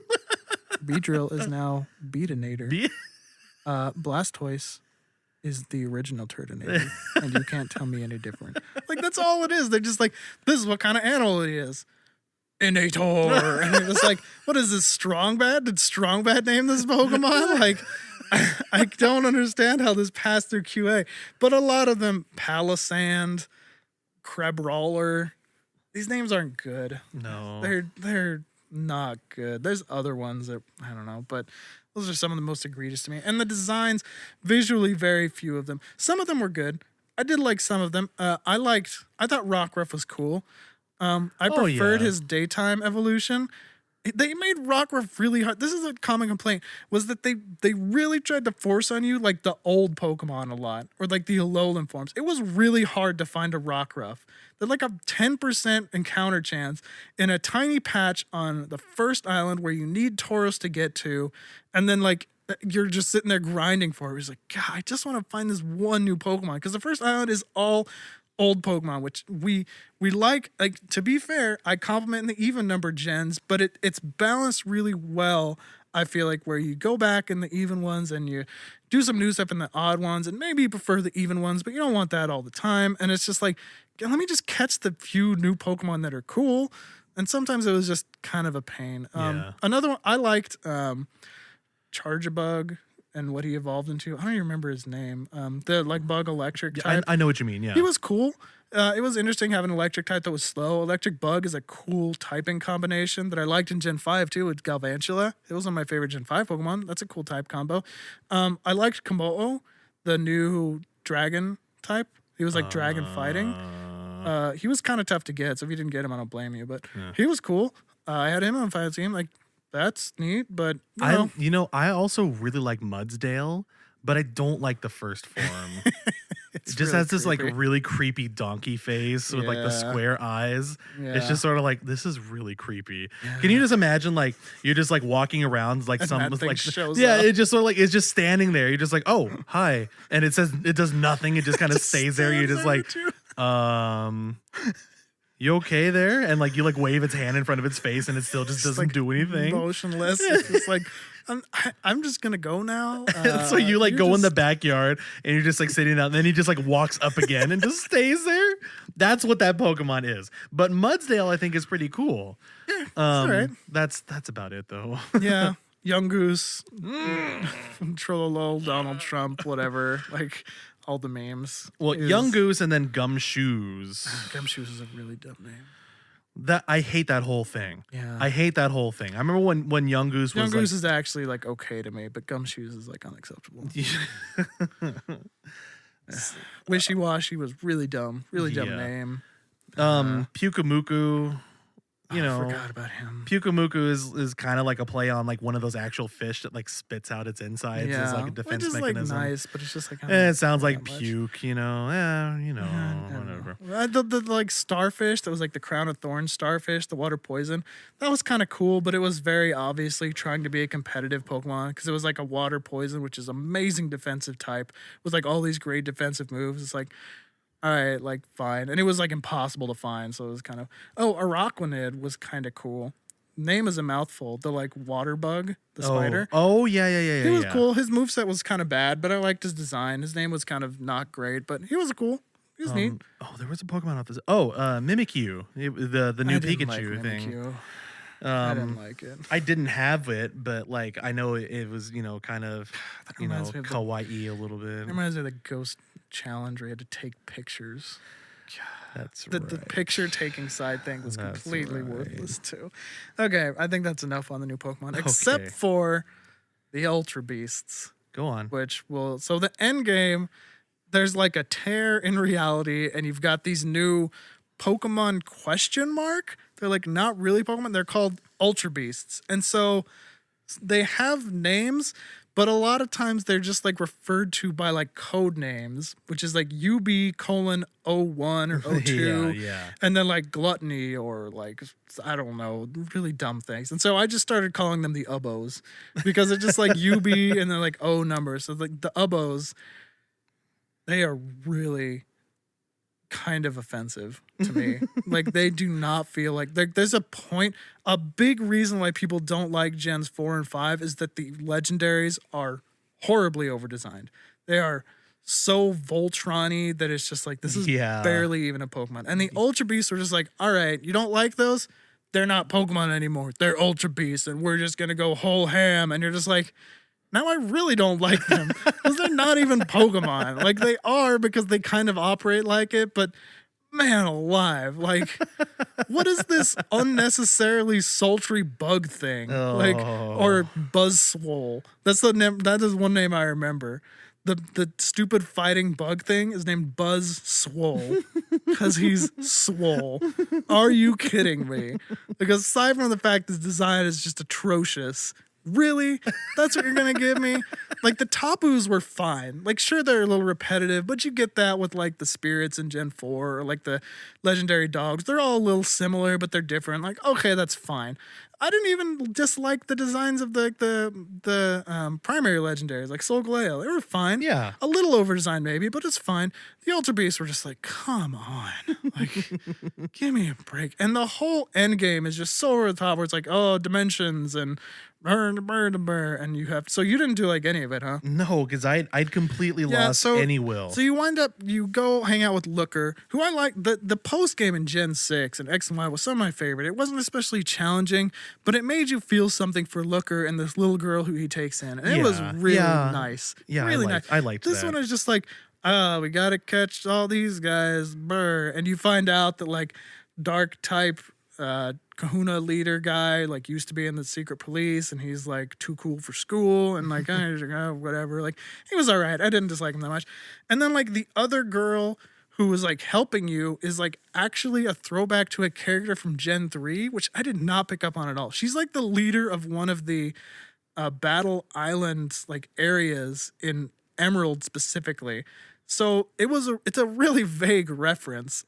Beedrill is now Beatinator. Blastoise is the original Turtonator, and you can't tell me any different. Like, that's all it is. They're just like, this is what kind of animal it is. Innator. And you're just like, what is this, Strongbat? Did Strongbat name this Pokemon? Like, I don't understand how this passed through QA. But a lot of them, Palisand, Crabrawler, these names aren't good. No. They're not good. There's other ones that, I don't know, but those are some of the most egregious to me. And the designs, visually, very few of them. Some of them were good. I did like some of them. I thought Rockruff was cool. I preferred his daytime evolution. They made Rockruff really hard. This is a common complaint, was that they really tried to force on you like the old Pokemon a lot, or like the Alolan forms. It was really hard to find a Rockruff. They're like a 10% encounter chance in a tiny patch on the first island where you need Tauros to get to, and then like you're just sitting there grinding for it. It's like, God, I just want to find this one new Pokemon, because the first island is all old Pokemon, which we like. Like, to be fair, I compliment the even number gens, but it's balanced really well. I feel like where you go back in the even ones and you do some new stuff in the odd ones, and maybe you prefer the even ones, but you don't want that all the time. And it's just like, let me just catch the few new Pokemon that are cool. And sometimes it was just kind of a pain. Another one I liked, Charjabug, and what he evolved into. I don't even remember his name. The like bug electric type. I know what you mean. Yeah, he was cool. It was interesting having an electric type that was slow. Electric Bug is a cool typing combination that I liked in Gen 5 too with Galvantula. It was one of my favorite Gen 5 Pokemon. That's a cool type combo. I liked Komodo, the new dragon type. He was like dragon fighting. He was kind of tough to get, so if you didn't get him, I don't blame you. But he was cool. I had him on Final Team. Like, that's neat, but I also really like Mudsdale, but I don't like the first form. It just really has this like really creepy donkey face with like the square eyes. Yeah. It's just sort of like, this is really creepy. Yeah. Can you just imagine like you're just like walking around like and some like shows up. It just sort of like it's just standing there. You're just like, oh, hi, and it says it does nothing. It just kind of stays there. You're just like, you okay there? And like you like wave its hand in front of its face, and it still just doesn't do anything. Motionless. It's just like, I'm just gonna go now. So you like go in the backyard and you're just like sitting down, and then he just like walks up again and just stays there. That's what that Pokemon is. But Mudsdale, I think, is pretty cool. Yeah, all right. That's about it though. Yeah. Young Goose, Trololo, Donald Trump, whatever. Like all the memes. Well, Young Goose and then Gumshoes. Gumshoes is a really dumb name. That I hate that whole thing. Yeah, I hate that whole thing. I remember when Young Goose was Goose is actually like okay to me, but Gumshoes is like unacceptable. Wishy Washy was really dumb name. Pukamuku. I forgot about him. Pukamuku is kind of like a play on like one of those actual fish that like spits out its insides as like a defense mechanism. Like nice, but it's just like it sounds like puke, whatever. The like starfish that was like the crown of thorns starfish, the water poison. That was kind of cool, but it was very obviously trying to be a competitive Pokemon because it was like a water poison, which is amazing defensive type with like all these great defensive moves. It's like, all right, like fine. And it was like impossible to find. So it was kind of, Araquanid was kind of cool. Name is a mouthful. The like water bug, the spider. Oh, yeah. He was cool. His moveset was kind of bad, but I liked his design. His name was kind of not great, but he was cool. He was neat. Oh, there was a Pokemon off this. Mimikyu, the new Pikachu thing. I didn't like it. I didn't have it, but like I know it was, kind of, kawaii a little bit. It reminds me of the Ghost Challenge where you had to take pictures. God, that's right. The picture taking side thing was completely worthless too. Okay, I think that's enough on the new Pokemon, except for the Ultra Beasts. Go on. So the end game, there's like a tear in reality, and you've got these new Pokemon ? They're like not really Pokemon. They're called Ultra Beasts. And so they have names, but a lot of times they're just like referred to by like code names, which is like UB:01 or 02. yeah. And then like Gluttony or like, I don't know, really dumb things. And so I just started calling them the Ubbos because it's just like UB and then like O numbers. So like the Ubbos, they are really kind of offensive to me. Like they do not feel like there's a big reason why people don't like Gens 4 and 5 is that the legendaries are horribly overdesigned. They are so Voltron-y that it's just like, this is barely even a Pokemon. And the Ultra Beasts were just like, all right, you don't like those? They're not Pokemon anymore. They're Ultra Beasts, and we're just going to go whole ham. And you're just like, now I really don't like them because they're not even Pokemon. Like, they are because they kind of operate like it, but man alive, like, what is this unnecessarily sultry bug thing? Like, or Buzzswole. That's the name. That is one name I remember. The stupid fighting bug thing is named Buzzswole because he's swole. Are you kidding me? Because aside from the fact his design is just atrocious, really? That's what you're gonna give me? Like, the Tapus were fine. Like, sure, they're a little repetitive, but you get that with like the spirits in Gen 4 or like the legendary dogs. They're all a little similar, but they're different. Like, okay, that's fine. I didn't even dislike the designs of the primary legendaries, like Solgaleo. They were fine. Yeah. A little over-designed maybe, but it's fine. The Ultra Beasts were just like, come on. Like, give me a break. And the whole end game is just so over the top where it's like, oh, dimensions and and you have, so you didn't do like any of it, huh? No, because I'd completely lost any will. So you go hang out with Looker, who I like. The post game in Gen 6 and X and Y was some of my favorite. It wasn't especially challenging, but it made you feel something for Looker and this little girl who he takes in. And it was really nice. Yeah, really nice. I liked this that. one is just like, oh, we gotta catch all these guys, brr. And you find out that like dark type Kahuna leader guy like used to be in the secret police, and he's like too cool for school, and like whatever. Like, he was all right. I didn't dislike him that much. And then like the other girl who was like helping you is like actually a throwback to a character from Gen 3, which I did not pick up on at all. She's like the leader of one of the Battle Island like areas in Emerald specifically. So it's a really vague reference.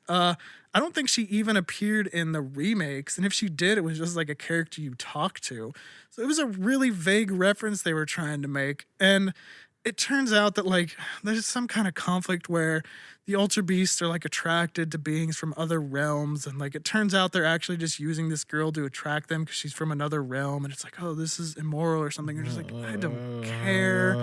I don't think she even appeared in the remakes, and if she did, it was just like a character you talk to. So it was a really vague reference they were trying to make, and it turns out that like there's some kind of conflict where the Ultra Beasts are like attracted to beings from other realms, and like it turns out they're actually just using this girl to attract them because she's from another realm, and it's like, oh, this is immoral or something. You're just like, I don't care.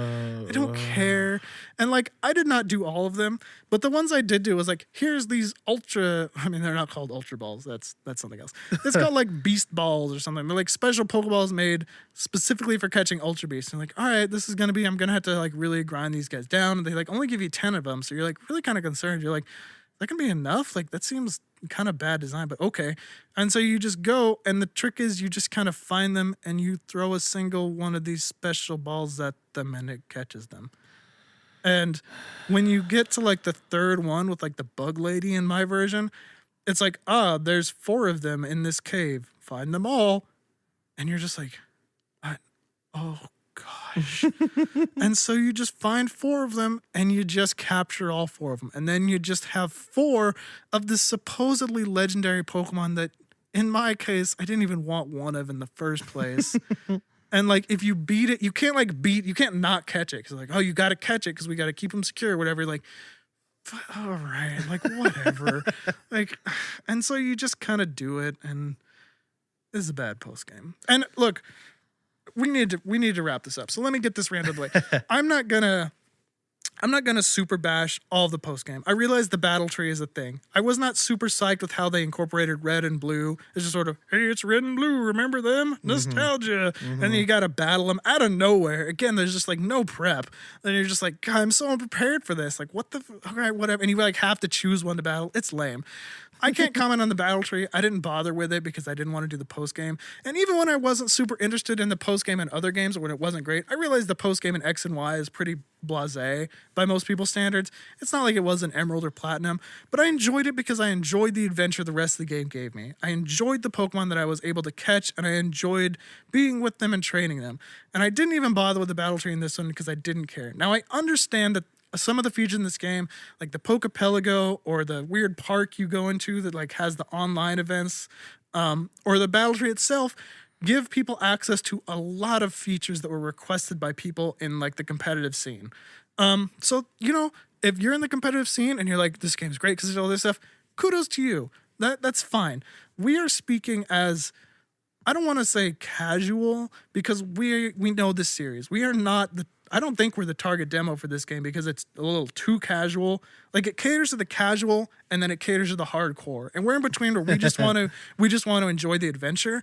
And like, I did not do all of them, but the ones I did do was like, here's these ultra, I mean, they're not called Ultra Balls. That's something else. It's called like Beast Balls or something. They're like special Pokeballs made specifically for catching Ultra Beasts. And like, all right, this is going to be, I'm going to have to like really grind these guys down. And they like only give you 10 of them. So you're like really kind of concerned. You're like, that can be enough? Like, that seems kind of bad design, but okay. And so you just go, and the trick is you just kind of find them and you throw a single one of these special balls at them and it catches them. And when you get to like the third one with like the bug lady in my version, it's like, there's 4 of them in this cave. Find them all. And you're just like, oh gosh. And so you just find 4 of them and you just capture all 4 of them. And then you just have 4 of this supposedly legendary Pokemon that, in my case, I didn't even want one of in the first place. And like, if you beat it, you can't not catch it. Cause like, oh, you got to catch it because we got to keep them secure or whatever. Like, all right, like whatever. Like, and so you just kind of do it, and this is a bad post game. And look, we need to wrap this up. So let me get this random way. I'm not gonna super bash all of the post game. I realize the battle tree is a thing. I was not super psyched with how they incorporated red and blue. It's just sort of, hey, it's red and blue. Remember them? Nostalgia. And then you got to battle them out of nowhere. Again, there's just like no prep. And you're just like, God, I'm so unprepared for this. Like, what the, all right, whatever. And you like have to choose one to battle. It's lame. I can't comment on the battle tree. I didn't bother with it because I didn't want to do the post game. And even when I wasn't super interested in the post game and other games, or when it wasn't great, I realized the post game in X and Y is pretty blasé by most people's standards. It's not like it was an Emerald or Platinum, but I enjoyed it because I enjoyed the adventure the rest of the game gave me. I enjoyed the Pokemon that I was able to catch, and I enjoyed being with them and training them. And I didn't even bother with the battle tree in this one because I didn't care. Now, I understand that some of the features in this game, like the Pokepelago or the weird park you go into that like has the online events, or the battle tree itself, give people access to a lot of features that were requested by people in like the competitive scene. So, you know, if you're in the competitive scene and you're like, this game's great because there's all this stuff, kudos to you. That's fine. We are speaking as, I don't want to say casual, because we know this series. We are not I don't think we're the target demo for this game because it's a little too casual. Like it caters to the casual and then it caters to the hardcore. And we're in between where we just want to enjoy the adventure.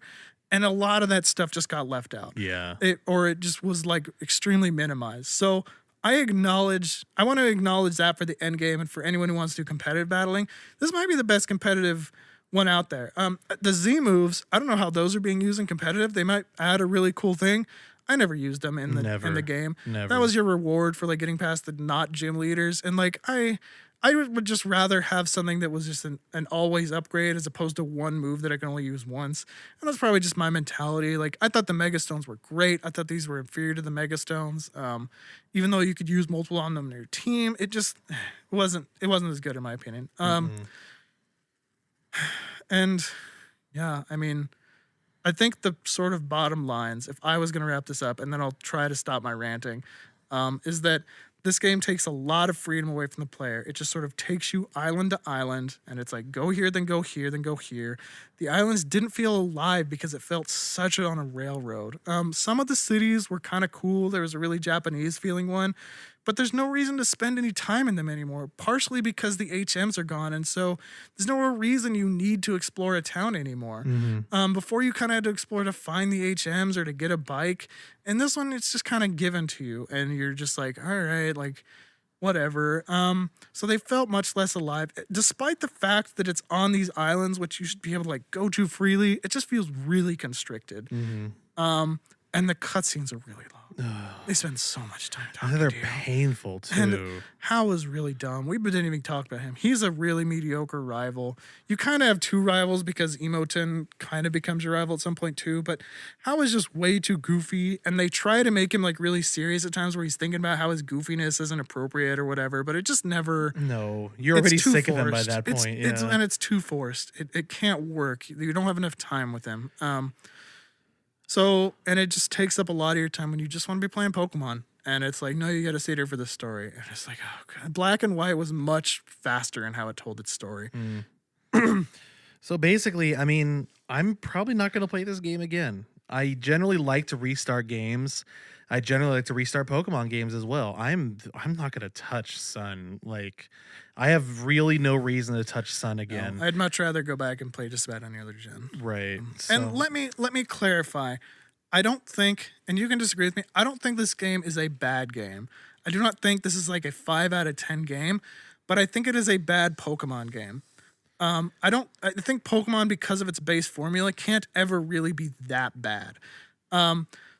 And a lot of that stuff just got left out. Yeah. It just was like extremely minimized. So I want to acknowledge that for the end game and for anyone who wants to do competitive battling. This might be the best competitive one out there. The Z moves, I don't know how those are being used in competitive. They might add a really cool thing. I never used them in the game. Never. That was your reward for like getting past the not gym leaders. And like I would just rather have something that was just an always upgrade as opposed to one move that I can only use once. And that's probably just my mentality. Like I thought the Mega Stones were great. I thought these were inferior to the Mega Stones. Even though you could use multiple on them in your team, it wasn't as good in my opinion. And yeah, I mean, I think the sort of bottom lines, if I was going to wrap this up, and then I'll try to stop my ranting, is that this game takes a lot of freedom away from the player. It just sort of takes you island to island, and it's like, go here, then go here, then go here. The islands didn't feel alive because it felt such on a railroad. Some of the cities were kind of cool. There was a really Japanese feeling one, but there's no reason to spend any time in them anymore, partially because the HMs are gone, and so there's no reason you need to explore a town anymore. Before you kind of had to explore to find the HMs or to get a bike, and this one, it's just kind of given to you, and you're just like, all right, like, whatever. So they felt much less alive. Despite the fact that it's on these islands, which you should be able to, like, go to freely, it just feels really constricted. And the cutscenes are really long. They spend so much time talking They're to you. painful, too. And Hal is really dumb. We didn't even talk about him. He's a really mediocre rival. You kind of have two rivals because Emoton kind of becomes your rival at some point, too. But Hal is just way too goofy. And they try to make him, like, really serious at times where he's thinking about how his goofiness isn't appropriate or whatever. But it just never... No, you're already sick of him by that point. And it's too forced. It can't work. You don't have enough time with him. So, and it just takes up a lot of your time when you just want to be playing Pokemon. And it's like, no, you got to sit here for the story. And it's like, oh, God. Black and White was much faster in how it told its story. So basically, I mean, I'm probably not going to play this game again. I generally like to restart games. I generally like to restart Pokemon games as well. I'm not going to touch Sun. Like, I have really no reason to touch Sun again. No, I'd much rather go back and play just about any other gen. Right. And let me clarify. I don't think, and you can disagree with me, I don't think this game is a bad game. I do not think this is like a 5 out of 10 game, but I think it is a bad Pokemon game. I think Pokemon, because of its base formula, can't ever really be that bad.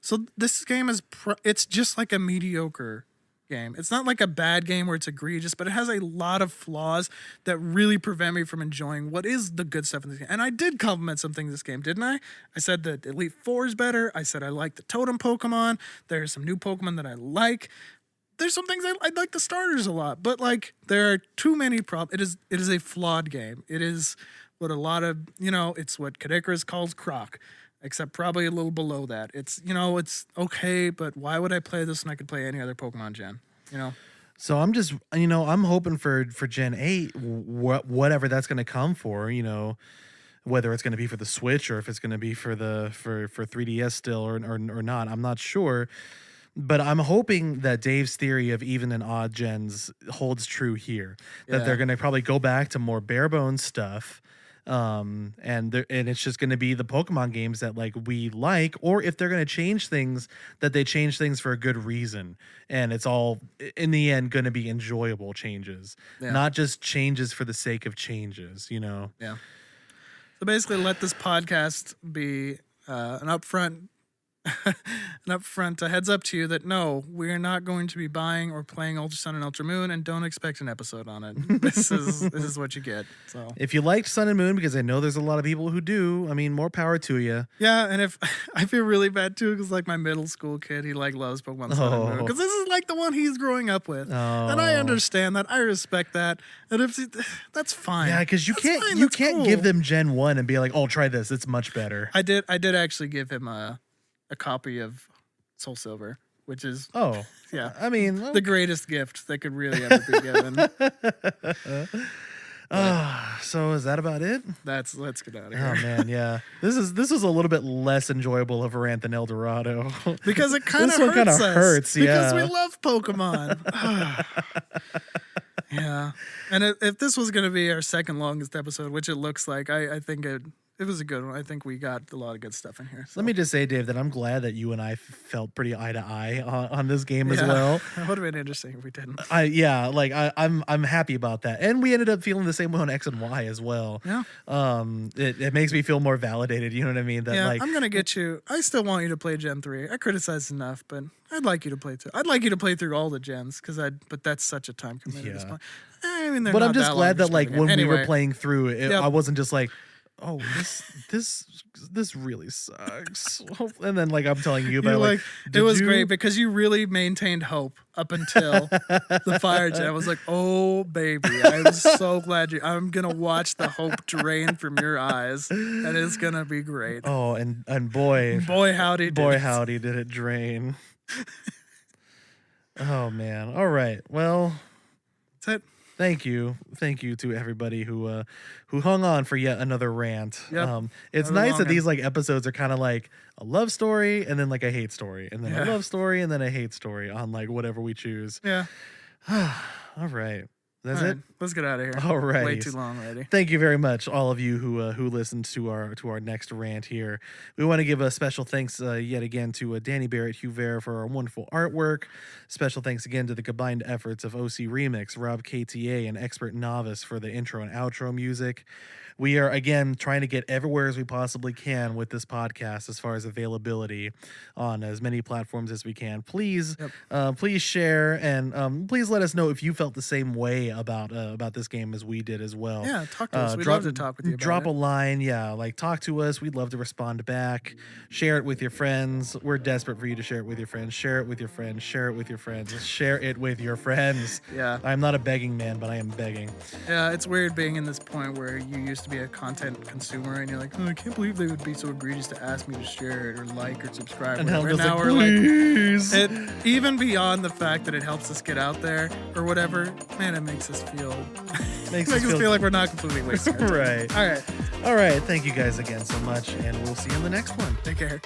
So this game it's just like a mediocre game. It's not like a bad game where it's egregious, but it has a lot of flaws that really prevent me from enjoying what is the good stuff in this game. And I did compliment some things in this game, didn't I? I said that Elite Four is better. I said I like the Totem Pokemon. There's some new Pokemon that I like. There's some things I like the starters a lot, but like there are too many problems. It is a flawed game. It is what a lot of, it's what Kadekris calls crock, except probably a little below that. It's, it's okay, but why would I play this when I could play any other Pokemon gen, So I'm just, I'm hoping for Gen 8, whatever that's going to come for, whether it's going to be for the Switch or if it's going to be for 3DS still or not. I'm not sure. But I'm hoping that Dave's theory of even and odd gens holds true here. That they're going to probably go back to more bare bones stuff. And it's just going to be the Pokemon games that like we like, or if they're going to change things, that they change things for a good reason, and it's all in the end going to be enjoyable changes, not just changes for the sake of changes. Yeah. So basically, let this podcast be an upfront heads up to you that no, we're not going to be buying or playing Ultra Sun and Ultra Moon, and don't expect an episode on it. This is what you get. So if you liked Sun and Moon, because I know there's a lot of people who do, I mean, more power to you. Yeah, and if I feel really bad too, because like my middle school kid, he like loves Pokemon Sun and Moon because this is like the one he's growing up with, and I understand that, I respect that, and if that's fine. Yeah, because you can't give them Gen 1 and be like, oh, try this, it's much better. I did actually give him a copy of Soul Silver, which is I mean, the greatest gift that could really ever be given. So is that about it? Let's get out of Oh here. man, yeah. This was a little bit less enjoyable of a rant than El Dorado. Because it kind of This one hurts kinda us. hurts, Because yeah. we love Pokemon. Yeah. And if this was going to be our second longest episode, which it looks like, I think it was a good one. I think we got a lot of good stuff in here. So. Let me just say, Dave, that I'm glad that you and I felt pretty eye to eye on this game as well. It would have been interesting if we didn't. I'm happy about that, and we ended up feeling the same way on X and Y as well. Yeah. It makes me feel more validated. You know what I mean? That I'm gonna get you. I still want you to play Gen 3. I criticized enough, but I'd like you to play 2. I'd like you to play through all the gens but that's such a time commitment at this point. I mean, but I'm just glad that like when we were anyway, playing through it, I wasn't just like, oh, this really sucks. And then like I'm telling you about like it was great because you really maintained hope up until the fire gen. I was like, oh baby, I was so glad I'm gonna watch the hope drain from your eyes, and it's gonna be great. Oh, and boy howdy did it drain. Oh man. All right. Well, that's it. Thank you to everybody who hung on for yet another rant. Yep. It's nice that these like episodes are kind of like a love story and then like a hate story and then a love story and then a hate story on like whatever we choose. Yeah. All right. That's it. Let's get out of here. All right. Way too long already. Thank you very much, all of you who listened to our next rant here. We want to give a special thanks yet again to Danny Barrett Huvert for our wonderful artwork. Special thanks again to the combined efforts of OC Remix, Rob KTA, and Expert Novice for the intro and outro music. We are, again, trying to get everywhere as we possibly can with this podcast as far as availability on as many platforms as we can. Please, please share and please let us know if you felt the same way about this game as we did as well. Yeah, talk to us. We'd love to talk with you about Drop a line. Yeah, like talk to us. We'd love to respond back. Share it with your friends. We're desperate for you to share it with your friends. Share it with your friends. Share it with your friends. Share it with your friends. Yeah. I'm not a begging man, but I am begging. Yeah, it's weird being in this point where you used to be a content consumer and you're like, oh, I can't believe they would be so egregious to ask me to share it or like or subscribe. And whatever. now we're please. like, even beyond the fact that it helps us get out there or whatever, man, it makes us feel makes us feel like we're not completely wasting our time. Right. All right. Thank you guys again so much, and we'll see you in the next one. Take care.